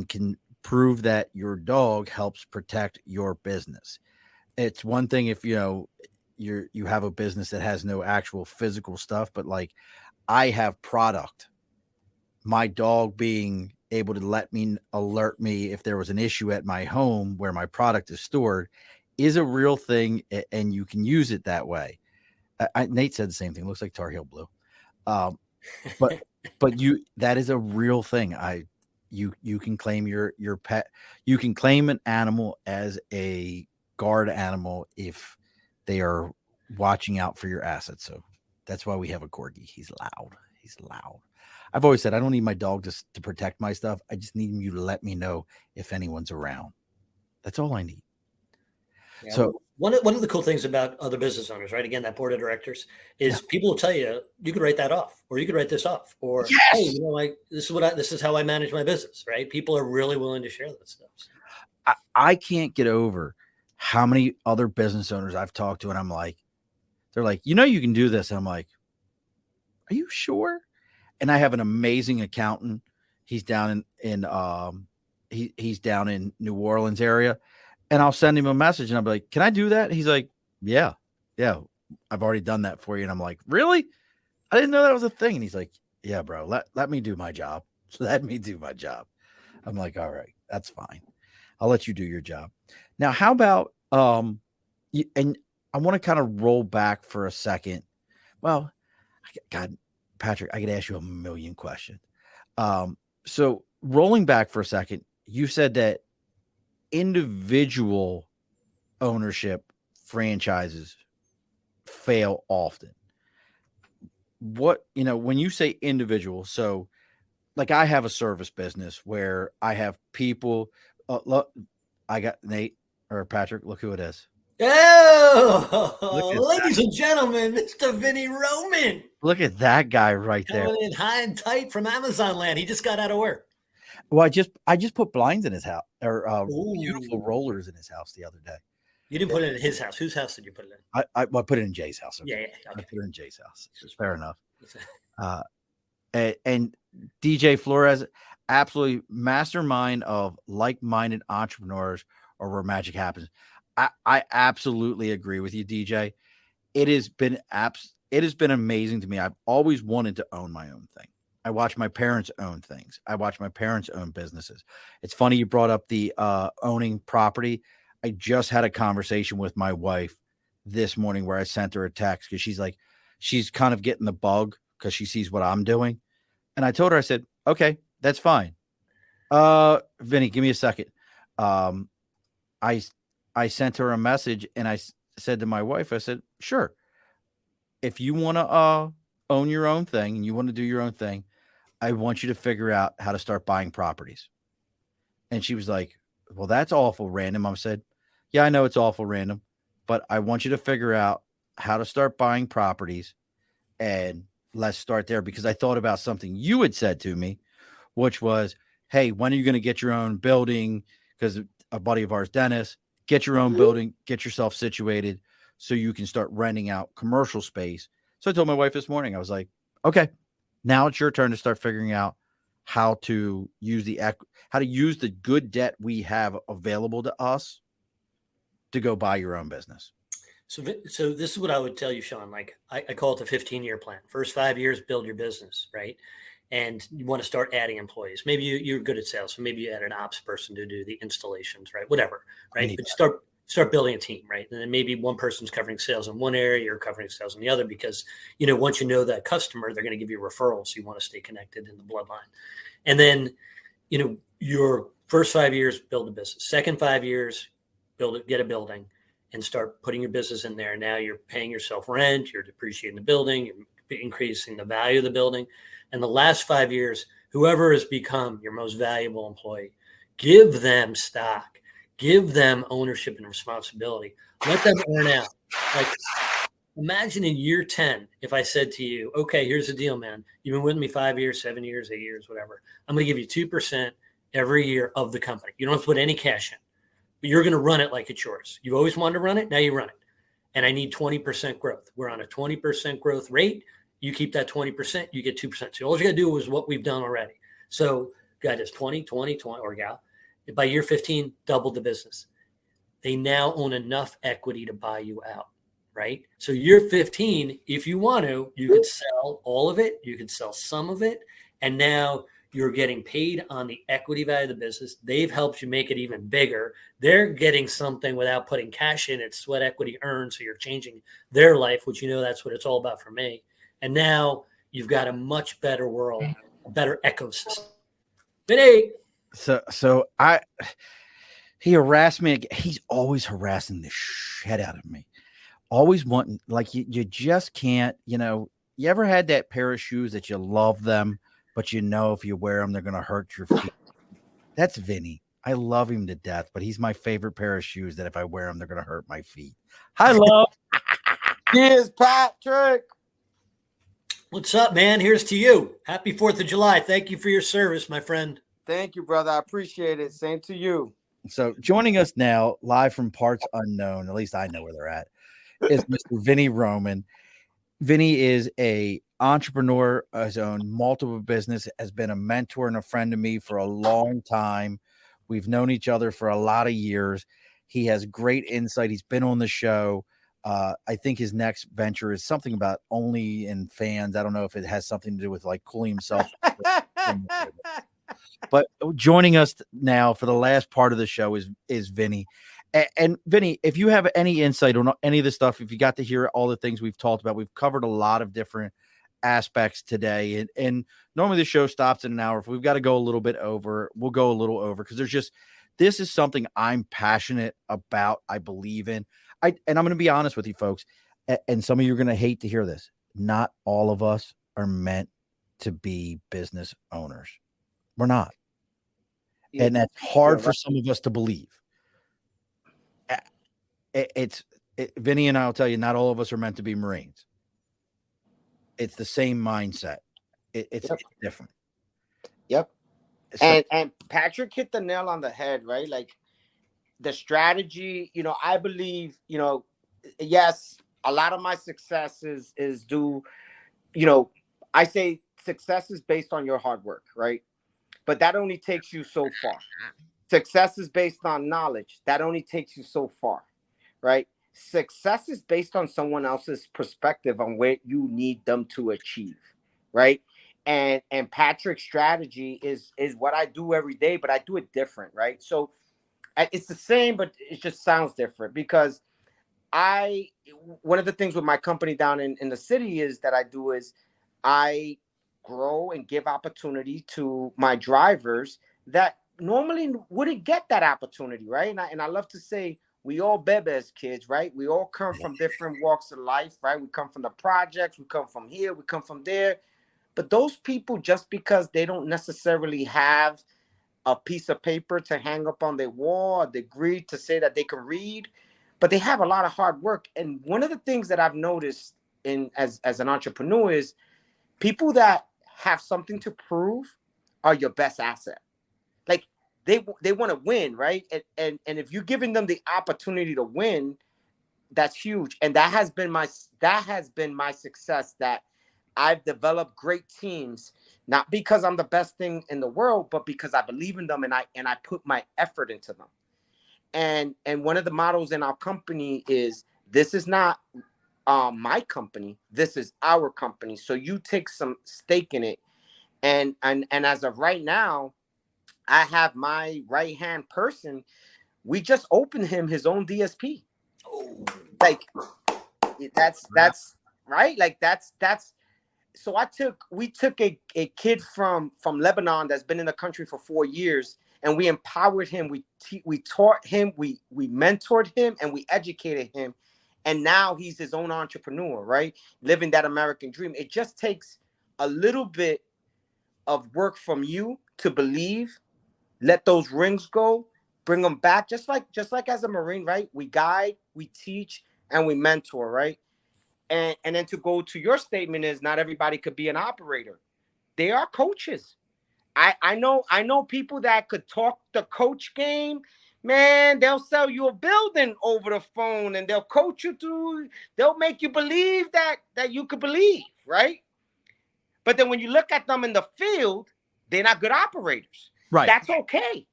can prove that your dog helps protect your business. It's one thing if you have a business that has no actual physical stuff, but like I have product. My dog being able to alert me if there was an issue at my home where my product is stored is a real thing, and you can use it that way. Nate said the same thing. Looks like Tar Heel Blue. Um, but that is a real thing. You can claim your pet. You can claim an animal as a guard animal if they are watching out for your assets. So that's why we have a corgi. He's loud. He's loud. I've always said I don't need my dog to protect my stuff. I just need you to let me know if anyone's around. That's all I need. Yeah, so one of the cool things about other business owners, right? Again, that board of directors is people will tell you, you could write that off, or you could write this off, or yes! Hey, like this is how I manage my business, right? People are really willing to share that stuff. I can't get over how many other business owners I've talked to, and I'm like, they're like, you can do this. And I'm like, are you sure? And I have an amazing accountant. He's down he's down in New Orleans area. And I'll send him a message and I'll be like, can I do that? He's like, yeah, I've already done that for you. And I'm like, really? I didn't know that was a thing. And he's like, yeah, bro, let me do my job. Let me do my job. I'm like, all right, that's fine. I'll let you do your job. Now, how about, and I want to kind of roll back for a second. Well, God, Patrick, I could ask you a million questions. So rolling back for a second, you said that individual ownership franchises fail often. What, when you say individual, so like I have a service business where I have people, look, I got Nate or Patrick, look who it is. Oh, ladies and gentlemen, Mr. Vinny Roman. Look at that guy right there. Coming in high and tight from Amazon land. He just got out of work. Well, I just put blinds in his house, or beautiful rollers in his house the other day. You didn't put it in his house. Whose house did you put it in? I put it in Jay's house. Okay. Yeah. Okay. I put it in Jay's house. Fair enough. And DJ Flores, absolutely mastermind of like-minded entrepreneurs, or where magic happens. I absolutely agree with you, DJ. It has been amazing to me. I've always wanted to own my own thing. I watch my parents own things. I watch my parents own businesses. It's funny you brought up the owning property. I just had a conversation with my wife this morning where I sent her a text because she's kind of getting the bug because she sees what I'm doing. And I told her, I said, okay, that's fine. Vinny, give me a second. I sent her a message and I said to my wife, I said, sure. If you want to own your own thing and you want to do your own thing, I want you to figure out how to start buying properties. And she was like, well, that's awful random. I said, yeah, I know it's awful random, but I want you to figure out how to start buying properties, and let's start there. Because I thought about something you had said to me, which was, hey, when are you going to get your own building? Because a buddy of ours, Dennis, get your own building, get yourself situated so you can start renting out commercial space. So I told my wife this morning, I was like, okay, now it's your turn to start figuring out how to use the good debt we have available to us to go buy your own business. So this is what I would tell you, Sean. Like I call it the 15-year plan. First 5 years, build your business, right? And you want to start adding employees. Maybe you're good at sales, so maybe you add an ops person to do the installations, right? Whatever, right? But start building a team, right? And then maybe one person's covering sales in one area, you're covering sales in the other, because once you know that customer, they're going to give you referrals. So you want to stay connected in the bloodline. And then your first 5 years, build a business. Second 5 years, get a building and start putting your business in there. Now you're paying yourself rent, you're depreciating the building, you're increasing the value of the building. And the last 5 years, whoever has become your most valuable employee, give them stock, give them ownership and responsibility. Let them earn out. Like, imagine in year 10, if I said to you, okay, here's the deal, man. You've been with me 5 years, 7 years, 8 years, whatever. I'm going to give you 2%, every year of the company. You don't have to put any cash in, but you're going to run it like it's yours. You always wanted to run it. Now you run it. And I need 20% growth. We're on a 20% growth rate. You keep that 20%, you get 2%. So all you got to do is what we've done already. So guy does 20, 20, 20, or gal. By year 15, doubled the business. They now own enough equity to buy you out, right? So year 15, if you want to, you could sell all of it. You could sell some of it. And now you're getting paid on the equity value of the business. They've helped you make it even bigger. They're getting something without putting cash in. It's sweat equity earned. So you're changing their life, which that's what it's all about for me. And now you've got a much better world, a better ecosystem. Vinny. So he harassed me. He's always harassing the shit out of me. Always wanting, like, you just can't, you ever had that pair of shoes that you love them, but if you wear them, they're going to hurt your feet? That's Vinny. I love him to death, but he's my favorite pair of shoes that if I wear them, they're going to hurt my feet. Hi, love. Cheers, Patrick. What's up, man? Here's to you. Happy 4th of July. Thank you for your service, my friend. Thank you, brother. I appreciate it. Same to you. So joining us now, live from parts unknown, at least I know where they're at, is Mr. Vinny Roman. Vinny is a entrepreneur, has owned multiple business, has been a mentor and a friend to me for a long time. We've known each other for a lot of years. He has great insight. He's been on the show. I think his next venture is something about only in fans. I don't know if it has something to do with like cooling himself. But joining us now for the last part of the show is Vinny. And Vinny, if you have any insight on any of the stuff, if you got to hear all the things we've talked about, we've covered a lot of different aspects today. And normally the show stops in an hour. If we've got to go a little bit over, we'll go a little over because this is something I'm passionate about. I believe in. And I'm going to be honest with you folks, and some of you are going to hate to hear this. Not all of us are meant to be business owners. We're not. Yeah, and that's hard for some of us to believe. Vinny and I'll tell you, not all of us are meant to be Marines. It's the same mindset. It's different. Yep. So, and Patrick hit the nail on the head, right? Like the strategy, I believe, yes, a lot of my success is due, I say success is based on your hard work, right? But that only takes you so far. Success is based on knowledge. That only takes you so far, right? Success is based on someone else's perspective on where you need them to achieve, right? And Patrick's strategy is what I do every day, but I do it different, right? So it's the same, but it just sounds different because one of the things with my company down in the city is that I do is I grow and give opportunity to my drivers that normally wouldn't get that opportunity, right? And I love to say we all bebes kids, right? We all come from different walks of life, right? We come from the projects, we come from here, we come from there. But those people, just because they don't necessarily have a piece of paper to hang up on their wall, a degree to say that they can read, but they have a lot of hard work. And one of the things that I've noticed as an entrepreneur is people that have something to prove are your best asset. Like they want to win, right? And if you're giving them the opportunity to win, that's huge. And that has been my success, that I've developed great teams, not because I'm the best thing in the world, but because I believe in them and I put my effort into them. And one of the models in our company is, this is not my company, this is our company. So you take some stake in it. And as of right now, I have my right-hand person. We just opened him his own DSP. Like that's right. Like that's so we took a kid from Lebanon that's been in the country for 4 years, and we empowered him. We taught him, we mentored him, and we educated him. And now he's his own entrepreneur, right? Living that American dream. It just takes a little bit of work from you to believe, let those rings go, bring them back. Just like as a Marine, right? We guide, we teach, and we mentor, right? And then to go to your statement is, not everybody could be an operator. They are coaches. I know people that could talk the coach game. Man, they'll sell you a building over the phone and they'll coach you through, they'll make you believe that you could believe, right? But then when you look at them in the field, they're not good operators. Right. That's okay.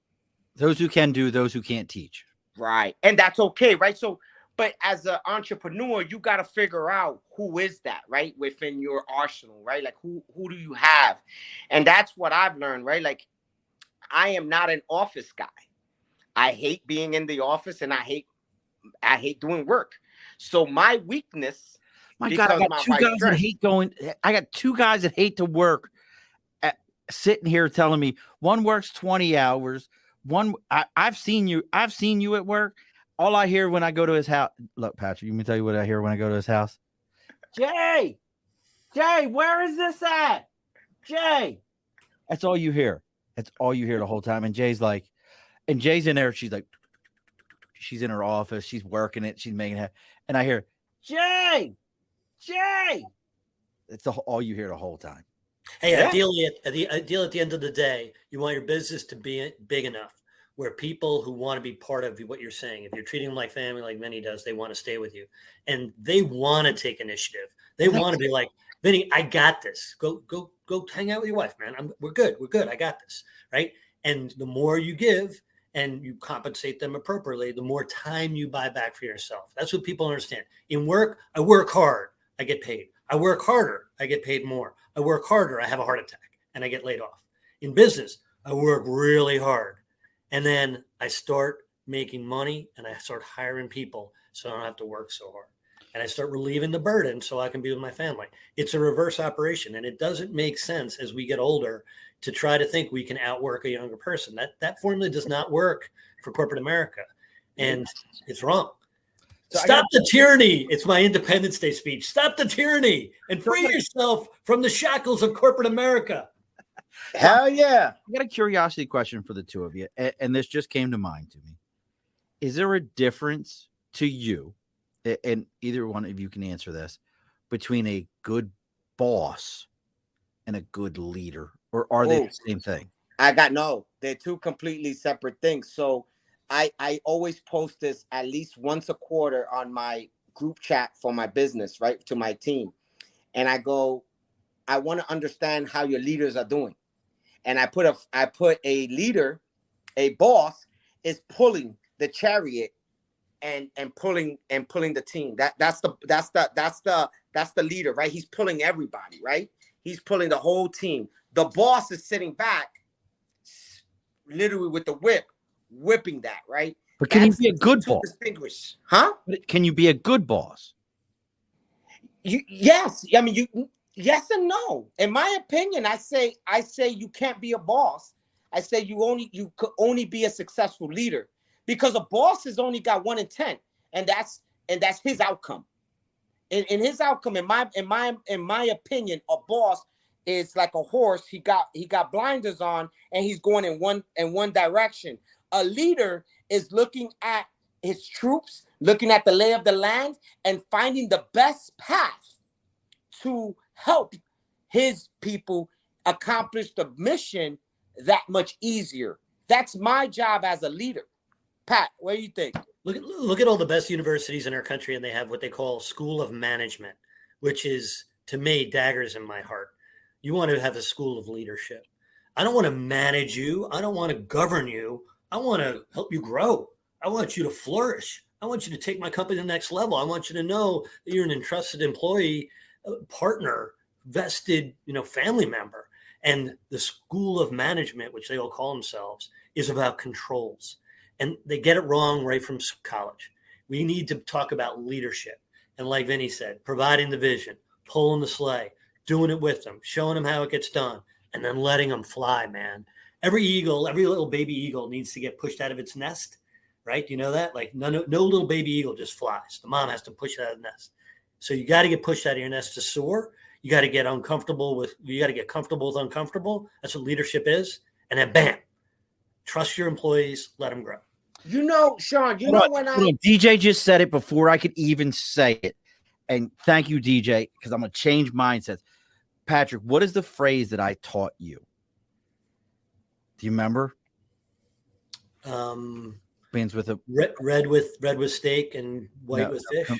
Those who can do, those who can't teach. Right. And that's okay, right? So, but as an entrepreneur, you got to figure out who is that, right? Within your arsenal, right? Like who do you have? And that's what I've learned, right? Like I am not an office guy. I hate being in the office and I hate doing work. So my weakness, my God, I got two guys that hate going. I got two guys that hate to work sitting here telling me one works 20 hours. One, I've seen you at work. All I hear when I go to his house, look, Patrick, you want me to tell you what I hear when I go to his house? Jay, where is this at? Jay. That's all you hear. That's all you hear the whole time. And Jay's in there. She's like, she's in her office. She's working it. She's making it. And I hear, Jay. It's all you hear the whole time. Hey, ideally at the end of the day, you want your business to be big enough where people who want to be part of what you're saying, if you're treating them like family, like Vinny does, they want to stay with you. And they want to take initiative. They want to be like, Vinny, I got this. Go hang out with your wife, man. We're good. I got this, right? And the more you give and you compensate them appropriately, the more time you buy back for yourself. That's what people understand. In work, I work hard, I get paid. I work harder, I get paid more. I work harder, I have a heart attack, and I get laid off. In business, I work really hard, and then I start making money, and I start hiring people so I don't have to work so hard. And I start relieving the burden so I can be with my family. It's a reverse operation, and it doesn't make sense as we get older to try to think we can outwork a younger person. That formula does not work for corporate America, and it's wrong. So stop the tyranny. It's my Independence Day speech. Stop the tyranny and free yourself from the shackles of corporate America. Hell yeah. I got a curiosity question for the two of you, and this just came to mind to me. Is there a difference to you, and either one of you can answer this, between a good boss and a good leader? Or are they the same thing? They're two completely separate things. So I always post this at least once a quarter on my group chat for my business, right, to my team. And I go, I want to understand how your leaders are doing. And I put a leader, a boss is pulling the chariot and pulling the team. That's the leader, right? He's pulling everybody, right? He's pulling the whole team. The boss is sitting back, literally with the whip, whipping that, right? But can you be a good boss? Distinguish, huh? But can you be a good boss? Yes. I mean, yes and no. In my opinion, I say you can't be a boss. I say you could only be a successful leader, because a boss has only got one intent, and that's his outcome. In his outcome, in my opinion, a boss is like a horse. He got blinders on and he's going in one direction. A leader is looking at his troops, looking at the lay of the land, and finding the best path to help his people accomplish the mission that much easier. That's my job as a leader. Pat, what do you think? Look at all the best universities in our country, and they have what they call School of Management, which is, to me, daggers in my heart. You want to have a school of leadership. I don't want to manage you. I don't want to govern you. I want to help you grow. I want you to flourish. I want you to take my company to the next level. I want you to know that you're an entrusted employee, partner, vested, family member. And the School of Management, which they all call themselves, is about controls. And they get it wrong right from college. We need to talk about leadership. And like Vinny said, providing the vision, pulling the sleigh, doing it with them, showing them how it gets done, and then letting them fly, man. Every little baby eagle needs to get pushed out of its nest, right? You know that? Like no little baby eagle just flies. The mom has to push it out of the nest. So you got to get pushed out of your nest to soar. You got to get comfortable with uncomfortable. That's what leadership is. And then bam, trust your employees, let them grow. Sean, DJ just said it before I could even say it. And thank you, DJ, because I'm going to change mindsets. Patrick, what is the phrase that I taught you? Do you remember? Beans with a red with steak and white with fish.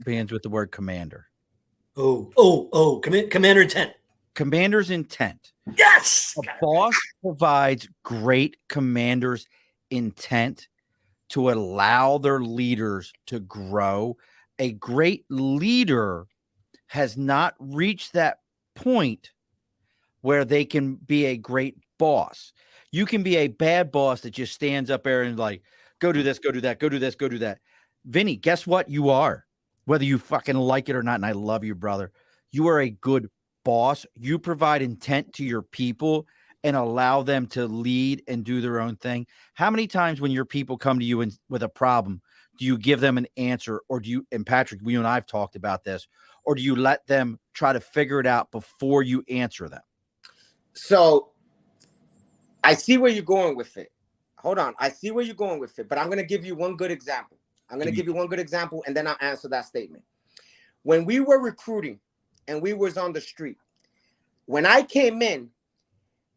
Beans with the word commander. Commander intent. Commander's intent. Yes. A boss provides great commander's intent to allow their leaders to grow. A great leader has not reached that point where they can be a great boss. You can be a bad boss that just stands up there and like, go do this, go do that, go do this, go do that. Vinny, guess what? You are, whether you fucking like it or not. And I love you, brother. You are a good boss. You provide intent to your people and allow them to lead and do their own thing. How many times when your people come to you with a problem, do you give them an answer, or do you, and Patrick, you and I have talked about this, or do you let them try to figure it out before you answer them? So I see where you're going with it. Hold on. I see where you're going with it, but I'm going to give you one good example. And then I'll answer that statement. When we were recruiting and we was on the street, when I came in,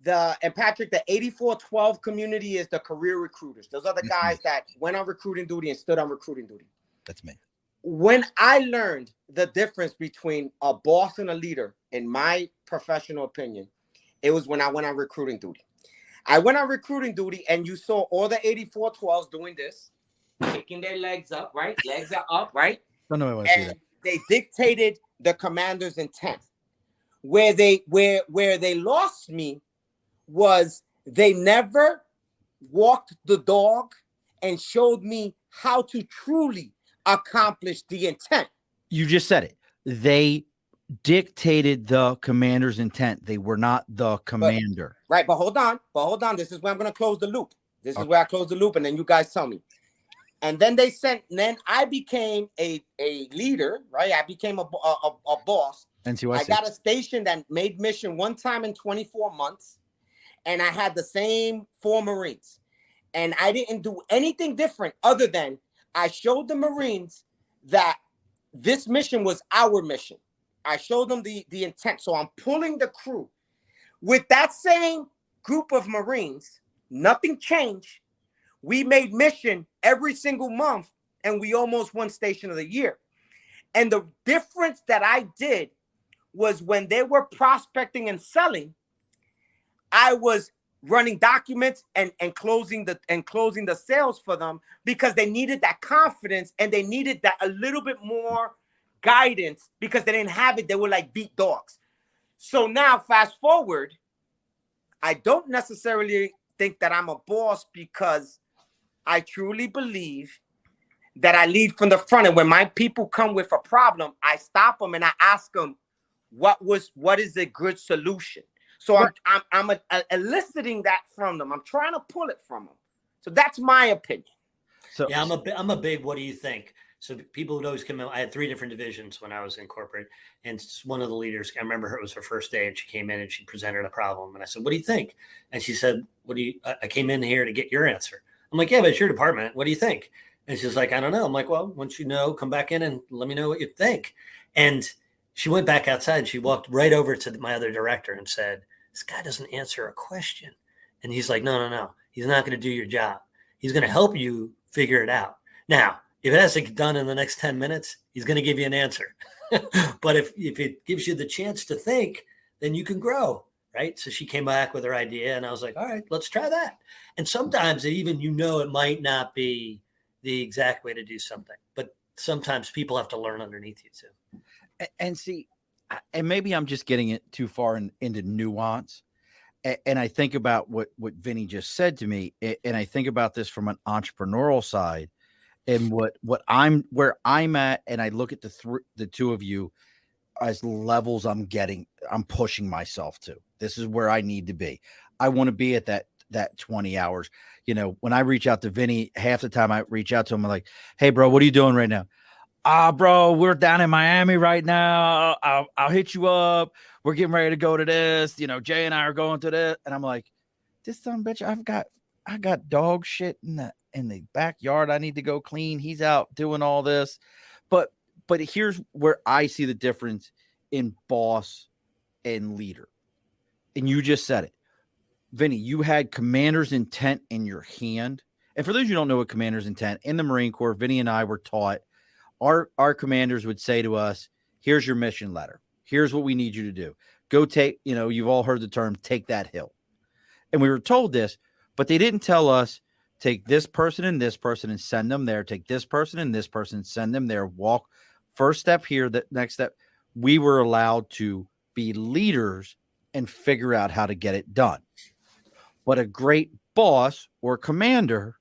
and Patrick, the 8412 community is the career recruiters. Those are the guys that went on recruiting duty and stood on recruiting duty. That's me. When I learned the difference between a boss and a leader, in my professional opinion, it was when I went on recruiting duty. I went on recruiting duty, and you saw all the 8412s doing this, kicking their legs up, right? Legs are up, right? Don't know what I see that. They dictated the commander's intent. Where they lost me was they never walked the dog and showed me how to truly accomplish the intent. You just said it. They dictated the commander's intent. They were not the commander. But hold on. This is where I'm going to close the loop. Where I close the loop, and then you guys tell me. And then then I became a leader, right? I became a boss. I got a station that made mission one time in 24 months. And I had the same 4 Marines. And I didn't do anything different other than I showed the Marines that this mission was our mission. I showed them the intent. So I'm pulling the crew. With that same group of Marines, nothing changed. We made mission every single month, and we almost won Station of the Year. And the difference that I did was when they were prospecting and selling, I was running documents and closing the sales for them, because they needed that confidence and they needed that a little bit more guidance, because they didn't have it. They were like beat dogs. So now fast forward, I don't necessarily think that I'm a boss, because I truly believe that I lead from the front. And when my people come with a problem, I stop them and I ask them, what is a good solution? So I'm eliciting that from them. I'm trying to pull it from them. So that's my opinion. So yeah, I'm a big, what do you think? So people would always come in. I had 3 different divisions when I was in corporate, and one of the leaders, I remember her, it was her first day, and she came in and she presented a problem. And I said, what do you think? And she said, I came in here to get your answer. I'm like, yeah, but it's your department. What do you think? And she's like, I don't know. I'm like, well, once you know, come back in and let me know what you think. And she went back outside and she walked right over to my other director and said, this guy doesn't answer a question. And he's like, no. He's not going to do your job. He's going to help you figure it out. Now, if it has to get done in the next 10 minutes, he's going to give you an answer. But if it gives you the chance to think, then you can grow, right? So she came back with her idea, and I was like, all right, let's try that. And sometimes even, it might not be the exact way to do something, but sometimes people have to learn underneath you too. And see, and maybe I'm just getting it too far into nuance. And I think about what Vinny just said to me, and I think about this from an entrepreneurial side, and where I'm at, and I look at the two of you as levels I'm pushing myself to. This is where I need to be. I want to be at that 20 hours. When I reach out to Vinny, half the time I reach out to him, I'm like, hey bro, what are you doing right now? Bro, we're down in Miami right now. I'll hit you up. We're getting ready to go to this. Jay and I are going to this. And I'm like, this son of a bitch, I got dog shit in the backyard. I need to go clean. He's out doing all this. But here's where I see the difference in boss and leader. And you just said it. Vinny, you had commander's intent in your hand. And for those who don't know what commander's intent, in the Marine Corps, Vinny and I were taught our commanders would say to us, here's your mission letter. Here's what we need you to do. Go take, you've all heard the term, take that hill. And we were told this, but they didn't tell us, take this person and send them there. Take this person and this person, send them there. Walk first step here, the next step. We were allowed to be leaders and figure out how to get it done. But a great boss or commander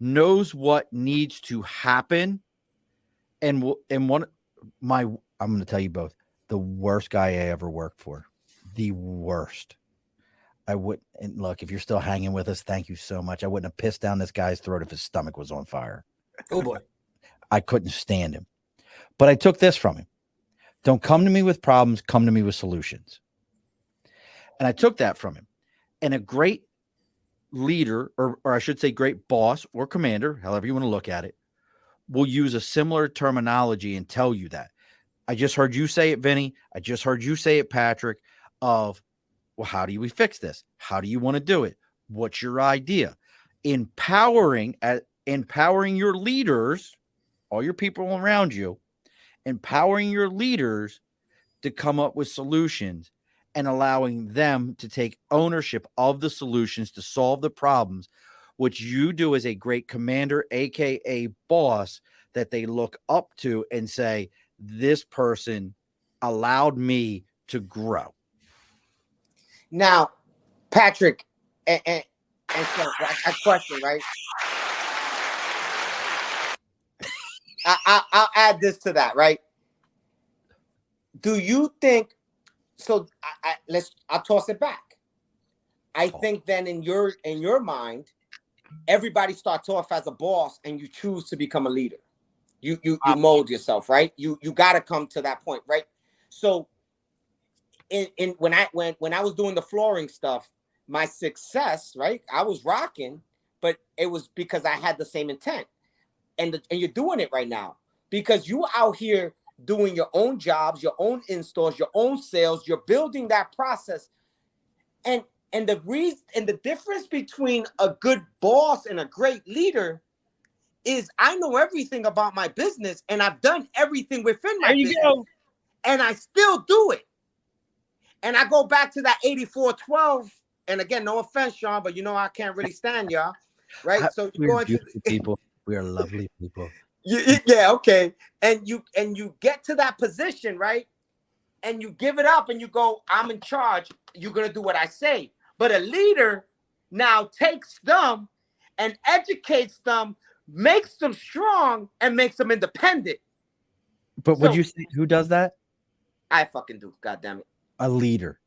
knows what needs to happen. And I'm going to tell you both, the worst guy I ever worked for, the worst. I wouldn't, and look, if you're still hanging with us, thank you so much. I wouldn't have pissed down this guy's throat if his stomach was on fire. Oh boy. I couldn't stand him. But I took this from him. Don't come to me with problems, come to me with solutions. And I took that from him. And a great leader, or I should say great boss or commander, however you want to look at it, will use a similar terminology and tell you that. I just heard you say it, Vinny. I just heard you say it, Patrick, of, well, how do we fix this? How do you want to do it? What's your idea? Empowering your leaders, all your people around you, empowering your leaders to come up with solutions and allowing them to take ownership of the solutions to solve the problems, which you do as a great commander, aka boss, that they look up to and say, this person allowed me to grow. Now, Patrick, and so a question, right? I'll add this to that, right? Do you think so? I'll toss it back. I think then in your mind, everybody starts off as a boss, and you choose to become a leader. You mold yourself, right? You got to come to that point, right? So, when I was doing the flooring stuff, my success, right? I was rocking, but it was because I had the same intent, and you're doing it right now because you out here doing your own jobs, your own installs, your own sales. You're building that process, and the difference between a good boss and a great leader is I know everything about my business and I've done everything within my business, and I still do it. And I go back to that 84-12. And again, no offense, Sean, but I can't really stand y'all, right? So you're going beautiful people. We are lovely people. Yeah, okay. And you get to that position, right? And you give it up and you go, I'm in charge. You're gonna do what I say. But a leader now takes them and educates them, makes them strong, and makes them independent. But would you say who does that? I fucking do. God damn it. A leader,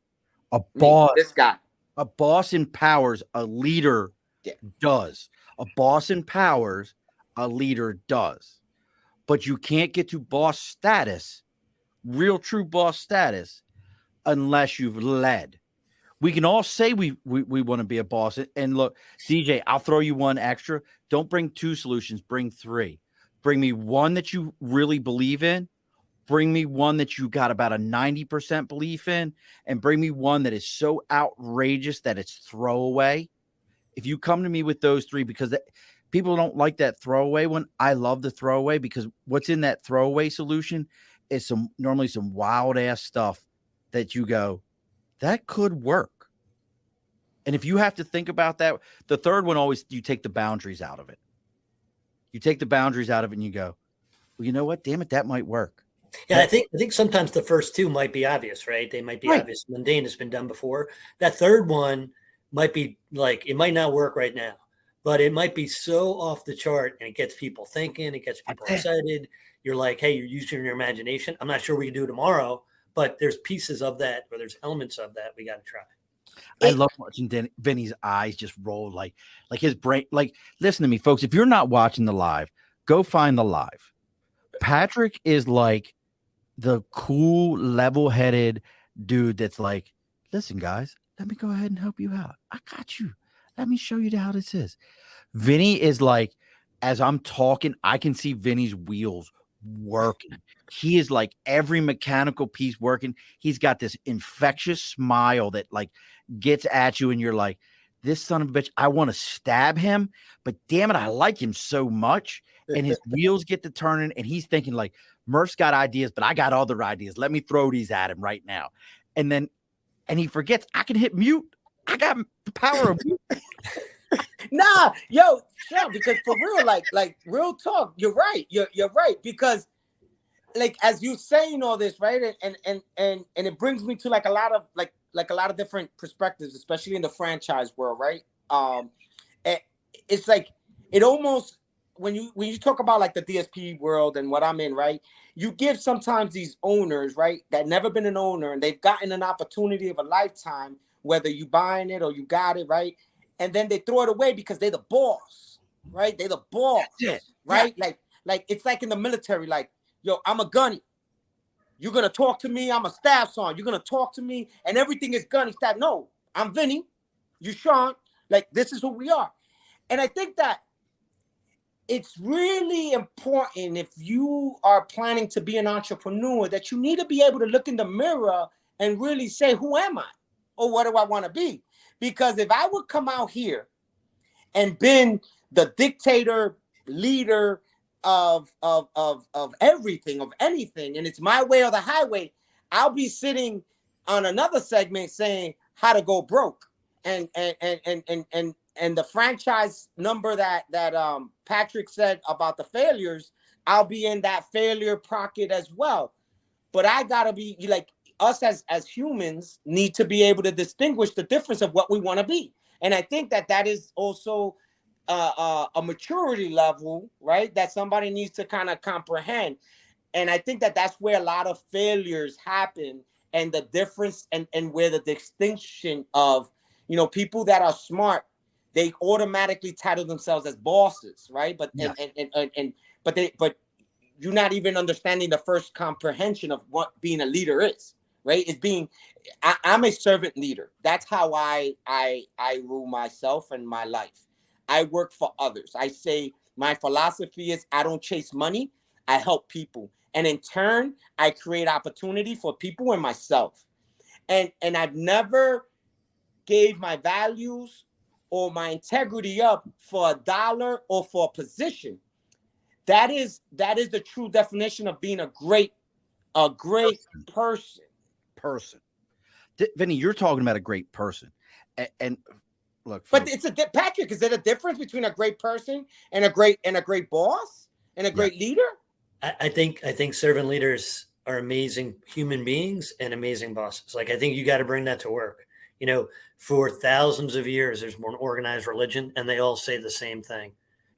a boss. This guy. A boss empowers. A leader does. A boss empowers. A leader does. But you can't get to boss status, real true boss status, unless you've led. We can all say we want to be a boss. And look, DJ, I'll throw you one extra. Don't bring 2 solutions. Bring 3. Bring me one that you really believe in. Bring me one that you got about a 90% belief in, and bring me one that is so outrageous that it's throwaway. If you come to me with those 3, because people don't like that throwaway one. I love the throwaway because what's in that throwaway solution is normally some wild ass stuff that you go, that could work. And if you have to think about that, the third one always, you take the boundaries out of it. You take the boundaries out of it and you go, well, you know what? Damn it, that might work. Yeah, I think sometimes the first 2 might be obvious, right? They might be obvious, mundane, it's been done before. That third one might be like, it might not work right now, but it might be so off the chart and it gets people thinking, it gets people excited. You're like, hey, you're using your imagination. I'm not sure we can do tomorrow, but there's pieces of that, or there's elements of that we got to try. I love watching Vinny's eyes just roll like his brain. Like, listen to me, folks. If you're not watching the live, go find the live. Patrick is like the cool, level-headed dude that's like, listen, guys, let me go ahead and help you out. I got you. Let me show you how this is. Vinny is like, as I'm talking, I can see Vinny's wheels working. He is like every mechanical piece working. He's got this infectious smile that like gets at you and you're like, this son of a bitch, I want to stab him, but damn it, I like him so much. And his wheels get to turning and he's thinking like, Murph's got ideas, but I got other ideas. Let me throw these at him right now. And he forgets I can hit mute. I got the power of mute. Nah, yo, Sean, because for real, like real talk, you're right. You're right. Because like as you saying all this, right? And it brings me to like a lot of a lot of different perspectives, especially in the franchise world, right? It's like it almost when you talk about like the DSP world and what I'm in, right? You give sometimes these owners, right, that never been an owner and they've gotten an opportunity of a lifetime, whether you buying it or you got it, right? And then they throw it away because they're the boss, right? They're the boss, right? Yeah. Like it's like in the military, like, yo, I'm a gunny. You're gonna talk to me, I'm a staff sergeant. You're gonna talk to me, and everything is gunny staff. No, I'm Vinny, you Sean. Like this is who we are. And I think that it's really important if you are planning to be an entrepreneur that you need to be able to look in the mirror and really say, who am I? Or what do I want to be? Because if I would come out here and been the dictator, leader of everything, of anything, and it's my way or the highway, I'll be sitting on another segment saying how to go broke. And the franchise number that Patrick said about the failures, I'll be in that failure pocket as well. But I gotta be like us as humans need to be able to distinguish the difference of what we want to be. And I think that is also a maturity level, right? That somebody needs to kind of comprehend. And I think that's where a lot of failures happen, and the difference and where the distinction of, you know, people that are smart, they automatically title themselves as bosses, right? But yeah. but you're not even understanding the first comprehension of what being a leader is, right? It's being, I'm a servant leader. That's how I rule myself and my life. I work for others. I say my philosophy is I don't chase money. I help people. And in turn, I create opportunity for people and myself. And I've never gave my values or my integrity up for a dollar or for a position. That is the true definition of being a great person. Vinny, you're talking about a great person. And look, but it's Patrick, is it a difference between a great person and a great boss and a great leader? I think servant leaders are amazing human beings and amazing bosses. Like, I think you got to bring that to work. You know, for thousands of years, there's more organized religion, and they all say the same thing: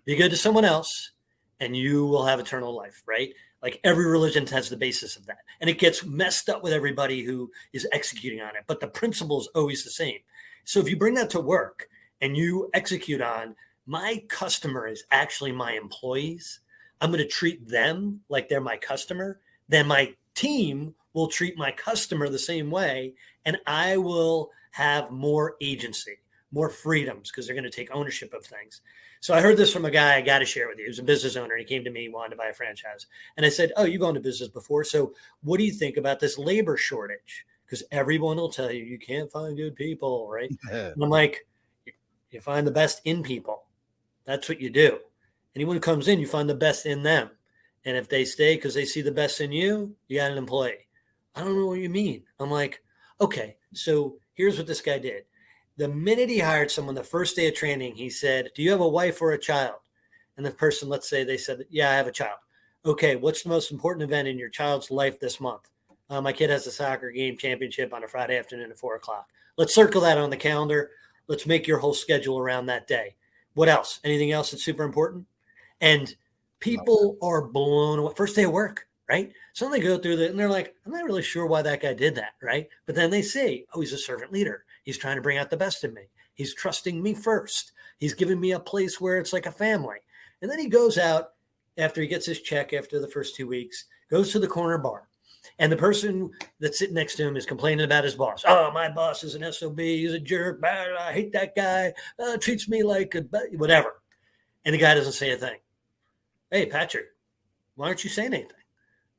be good to someone else, and you will have eternal life. Right? Like, every religion has the basis of that, and it gets messed up with everybody who is executing on it. But the principle is always the same. So if you bring that to work and you execute on, my customer is actually my employees, I'm going to treat them like they're my customer, then my team will treat my customer the same way, and I will have more agency, more freedoms, because they're going to take ownership of things. So I heard this from a guy I got to share with you. He was a business owner. He came to me, wanted to buy a franchise. And I said, oh, you've gone to business before. So what do you think about this labor shortage? Because everyone will tell you, you can't find good people, right? And I'm like, you find the best in people. That's what you do. Anyone who comes in, you find the best in them. And if they stay because they see the best in you, you got an employee. I don't know what you mean. I'm like, okay, so here's what this guy did. The minute he hired someone, the first day of training, he said, do you have a wife or a child? And the person, let's say they said, yeah, I have a child. Okay, what's the most important event in your child's life this month? My kid has a soccer game championship on a Friday afternoon at 4:00. Let's circle that on the calendar. Let's make your whole schedule around that day. What else? Anything else that's super important? And people are blown away. First day of work, right? So they go through that and they're like, I'm not really sure why that guy did that, right? But then they see, oh, he's a servant leader. He's trying to bring out the best in me. He's trusting me first. He's giving me a place where it's like a family. And then he goes out after he gets his check after the first 2 weeks, goes to the corner bar. And the person that's sitting next to him is complaining about his boss. Oh, my boss is an SOB. He's a jerk. I hate that guy. Treats me like a whatever. And the guy doesn't say a thing. Hey, Patrick, why aren't you saying anything?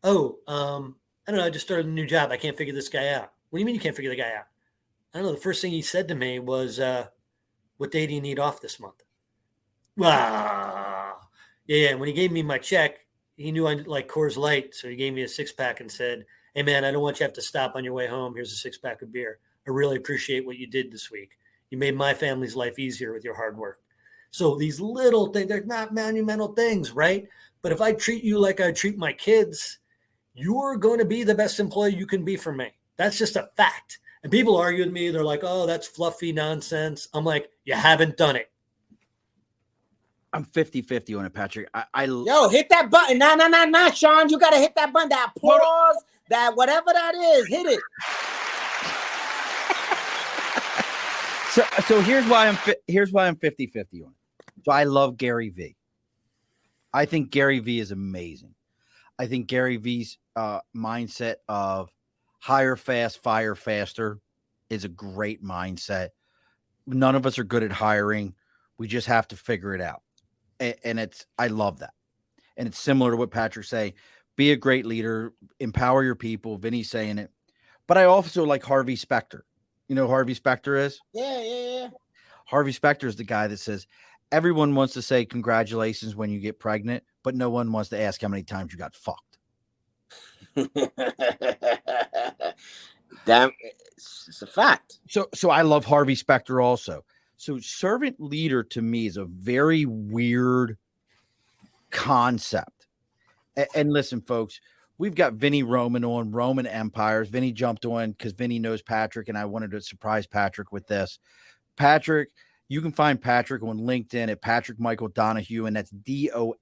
Oh, I don't know. I just started a new job. I can't figure this guy out. What do you mean you can't figure the guy out? I don't know. The first thing he said to me was, what day do you need off this month? Wow. Yeah. And when he gave me my check, he knew I like Coors Light. So he gave me a 6-pack and said, hey, man, I don't want you to have to stop on your way home. Here's a 6-pack of beer. I really appreciate what you did this week. You made my family's life easier with your hard work. So these little things, they're not monumental things, right? But if I treat you like I treat my kids, you're going to be the best employee you can be for me. That's just a fact. And people argue with me. They're like, oh, that's fluffy nonsense. I'm like, you haven't done it. I'm 50-50 on it, Patrick. Yo, hit that button. Nah, Sean. You got to hit that button, that applause, that whatever that is. Hit it. So here's why I'm 50-50 on it. So I love Gary V. I think Gary V is amazing. I think Gary V's mindset of hire fast, fire faster is a great mindset. None of us are good at hiring. We just have to figure it out. And I love that. And it's similar to what Patrick's saying. Be a great leader, empower your people. Vinny's saying it. But I also like Harvey Specter. You know who Harvey Specter is? Yeah. Harvey Specter is the guy that says, everyone wants to say congratulations when you get pregnant, but no one wants to ask how many times you got fucked. Damn, it's a fact. So I love Harvey Specter also. So servant leader to me is a very weird concept. And listen, folks, we've got Vinny Roman on Roman Empires. Vinny jumped on because Vinny knows Patrick, and I wanted to surprise Patrick with this. Patrick, you can find Patrick on LinkedIn at Patrick Michael Donohue, and that's Dono,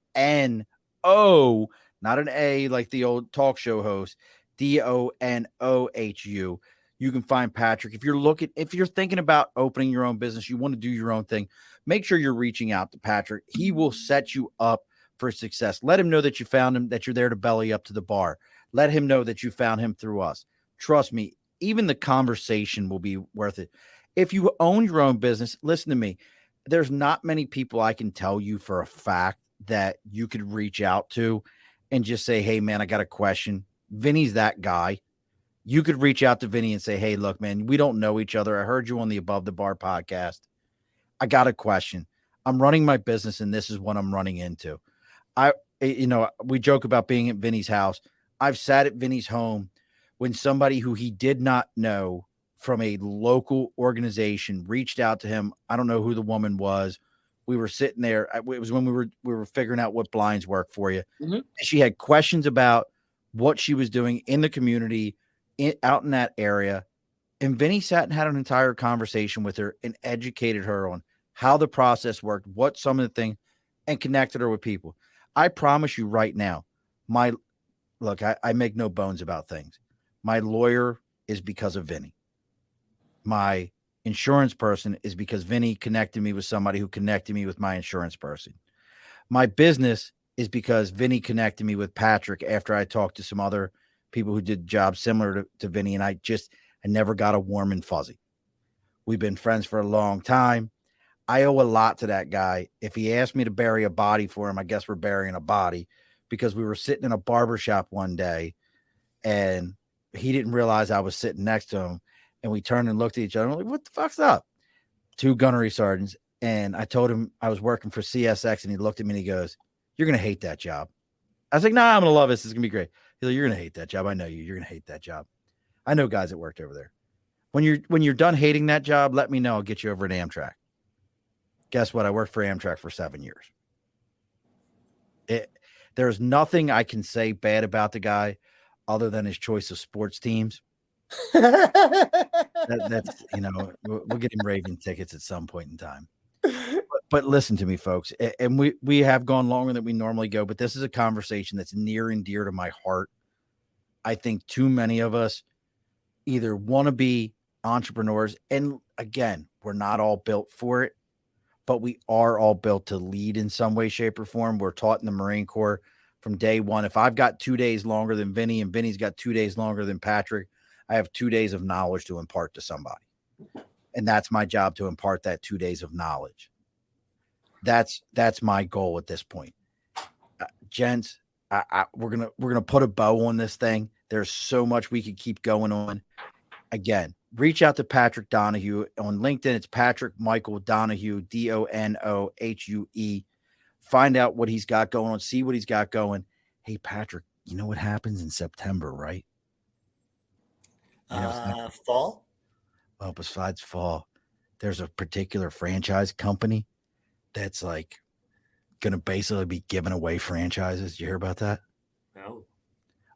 not an A like the old talk show host, Donohu. You can find Patrick. If you're thinking about opening your own business, you want to do your own thing, make sure you're reaching out to Patrick. He will set you up for success. Let him know that you found him, that you're there to belly up to the bar. Let him know that you found him through us. Trust me, even the conversation will be worth it. If you own your own business, listen to me. There's not many people I can tell you for a fact that you could reach out to and just say, hey, man, I got a question. Vinny's that guy. You could reach out to Vinny and say, hey, look, man, we don't know each other. I heard you on the Above the Bar podcast. I got a question. I'm running my business, and this is what I'm running into. We joke about being at Vinny's house. I've sat at Vinny's home when somebody who he did not know from a local organization reached out to him. I don't know who the woman was. We were sitting there. It was when we were figuring out what blinds work for you. Mm-hmm. She had questions about what she was doing in the community, out in that area. And Vinny sat and had an entire conversation with her and educated her on how the process worked, what some of the things, and connected her with people. I promise you right now, I make no bones about things. My lawyer is because of Vinny. My insurance person is because Vinny connected me with somebody who connected me with my insurance person. My business is because Vinny connected me with Patrick after I talked to some other people who did jobs similar to Vinny, and I never got a warm and fuzzy. We've been friends for a long time. I owe a lot to that guy. If he asked me to bury a body for him, I guess we're burying a body, because we were sitting in a barbershop one day and he didn't realize I was sitting next to him, and we turned and looked at each other. I'm like, what the fuck's up? 2 gunnery sergeants. And I told him I was working for CSX, and he looked at me and he goes, you're going to hate that job. I was like, nah, I'm going to love this. This is going to be great. He's like, you're going to hate that job. I know you. You're going to hate that job. I know guys that worked over there. When you're done hating that job, let me know. I'll get you over at Amtrak. Guess what? I worked for Amtrak for 7 years. There's nothing I can say bad about the guy other than his choice of sports teams. That's we'll get him Raven tickets at some point in time. But listen to me, folks, and we have gone longer than we normally go, but this is a conversation that's near and dear to my heart. I think too many of us either want to be entrepreneurs, and again, we're not all built for it, but we are all built to lead in some way, shape, or form. We're taught in the Marine Corps from day one. If I've got 2 days longer than Vinny and Vinny's got 2 days longer than Patrick, I have 2 days of knowledge to impart to somebody. And that's my job, to impart that 2 days of knowledge. That's my goal at this point. Gents, we're going to put a bow on this thing. There's so much we could keep going on. Again, reach out to Patrick Donohue on LinkedIn. It's Patrick Michael Donohue, Donohue. Find out what he's got going on. See what he's got going. Hey, Patrick, you know what happens in September, right? You know, Fall. Well, besides fall, there's a particular franchise company that's like going to basically be giving away franchises. Did you hear about that? No.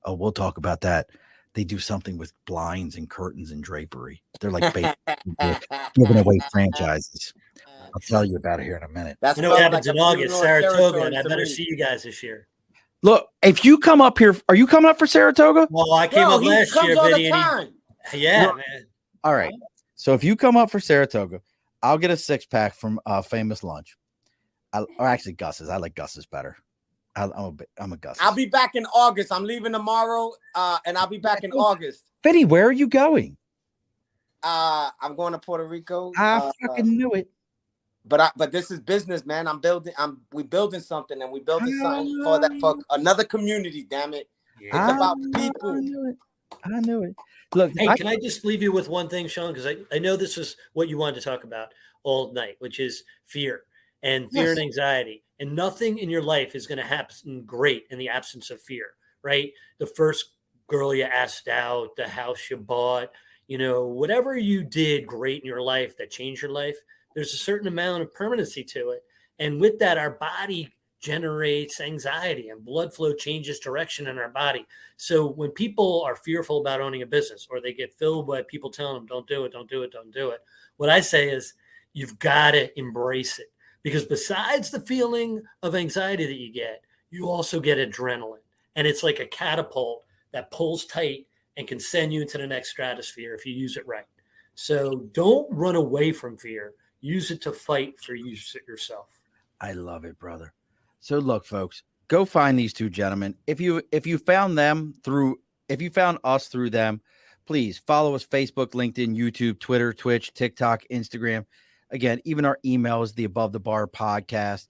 Oh, we'll talk about that. They do something with blinds and curtains and drapery. They're like basically giving away franchises. I'll tell you about it here in a minute. You know what happens in August? Saratoga, and I better see you guys this year. Look, if you come up here, are you coming up for Saratoga? Well, I came up last year, Vinny. Yeah, man. All right. So if you come up for Saratoga, I'll get a 6-pack from Famous Lunch. Or actually Gus's. I like Gus's better. I'm a Gus. I'll be back in August. I'm leaving tomorrow, and I'll be back in August. Vinny, where are you going? I'm going to Puerto Rico. I fucking knew it. But this is business, man. We building something, and we building something for another community. Damn it! Yeah. It's about people. I knew it. Look, hey, can I just leave you with one thing, Sean? Because I know this is what you wanted to talk about all night, which is fear and anxiety. And nothing in your life is going to happen great in the absence of fear, right? The first girl you asked out, the house you bought, whatever you did great in your life that changed your life, there's a certain amount of permanency to it. And with that, our body generates anxiety and blood flow changes direction in our body. So when people are fearful about owning a business or they get filled by people telling them, don't do it, don't do it, don't do it. What I say is you've got to embrace it, because besides the feeling of anxiety that you get, you also get adrenaline. And it's like a catapult that pulls tight and can send you into the next stratosphere if you use it right. So don't run away from fear. Use it to fight for yourself. I love it, brother. So look, folks, go find these two gentlemen. If you found us through them, please follow us: Facebook, LinkedIn, YouTube, Twitter, Twitch, TikTok, Instagram. Again, even our email is the Above the Bar podcast.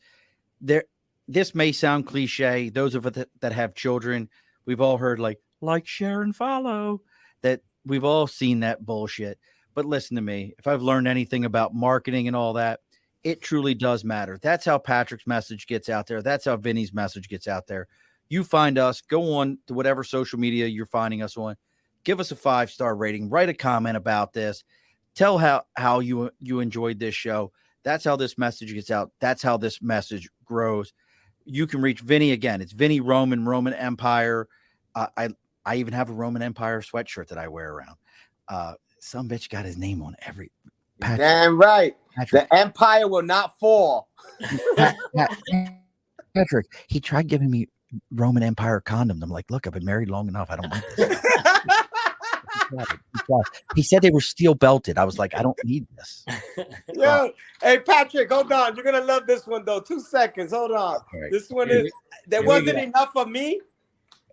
This may sound cliche. Those of us that have children, we've all heard like, share, and follow. That we've all seen that bullshit. But listen to me. If I've learned anything about marketing and all that, it truly does matter. That's how Patrick's message gets out there. That's how Vinny's message gets out there. You find us, go on to whatever social media you're finding us on. Give us a 5-star rating. Write a comment about this. Tell how you enjoyed this show. That's how this message gets out. That's how this message grows. You can reach Vinny again. It's Vinny Roman Empire. I even have a Roman Empire sweatshirt that I wear around. Some bitch got his name on every. Patrick, damn right. Patrick. The empire will not fall. Patrick, he tried giving me Roman Empire condoms. I'm like, look, I've been married long enough. I don't want this. He said they were steel belted. I was like, I don't need this. Yo, hey, Patrick, hold on. You're going to love this one, though. 2 seconds. Hold on. Right. This one is, there wasn't enough for me.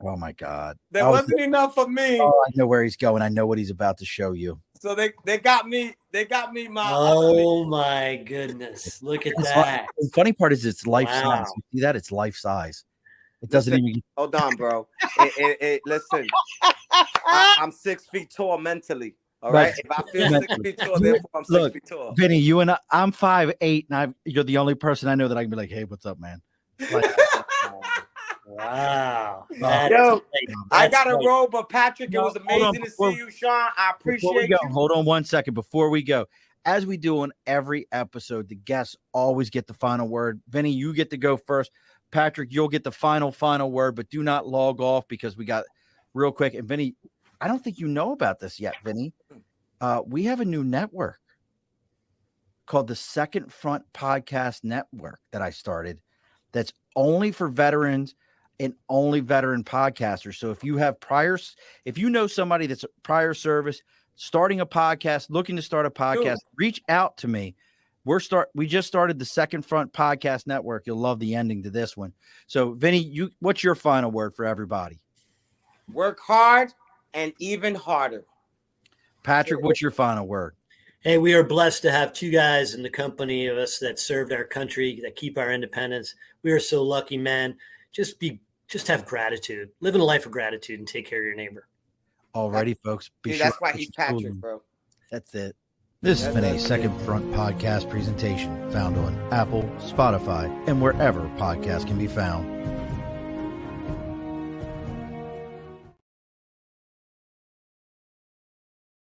Oh, my God. There wasn't enough for me. Oh, I know where he's going. I know what he's about to show you. So they got me my. Oh my goodness! Look at that. The funny part is it's life size. You see that? It's life size. It doesn't even. Hold on, bro. Listen, I'm 6 feet tall mentally. All right. If I feel 6 feet tall, therefore I'm 6 feet tall. Vinny, you and I'm 5'8", and you're the only person I know that I can be like, hey, what's up, man? Like, wow. Yo, I got to roll, but Patrick, it was amazing to see you, Sean. I appreciate you. Hold on 1 second before we go. As we do on every episode, the guests always get the final word. Vinny, you get to go first. Patrick, you'll get the final word, but do not log off because we got real quick. And Vinny, I don't think you know about this yet, Vinny. We have a new network called the Second Front Podcast Network that I started. That's only for veterans and only veteran podcasters. So if you know somebody that's a prior service, starting a podcast, looking to start a podcast, reach out to me. We just started the Second Front Podcast Network. You'll love the ending to this one. So Vinny, what's your final word for everybody? Work hard and even harder. Patrick, what's your final word? Hey, we are blessed to have two guys in the company of us that served our country, that keep our independence. We are so lucky, man. Just have gratitude. Live in a life of gratitude and take care of your neighbor. Alrighty, folks. That's why he's Patrick, bro. That's it. This has been a Second Front podcast presentation found on Apple, Spotify, and wherever podcasts can be found.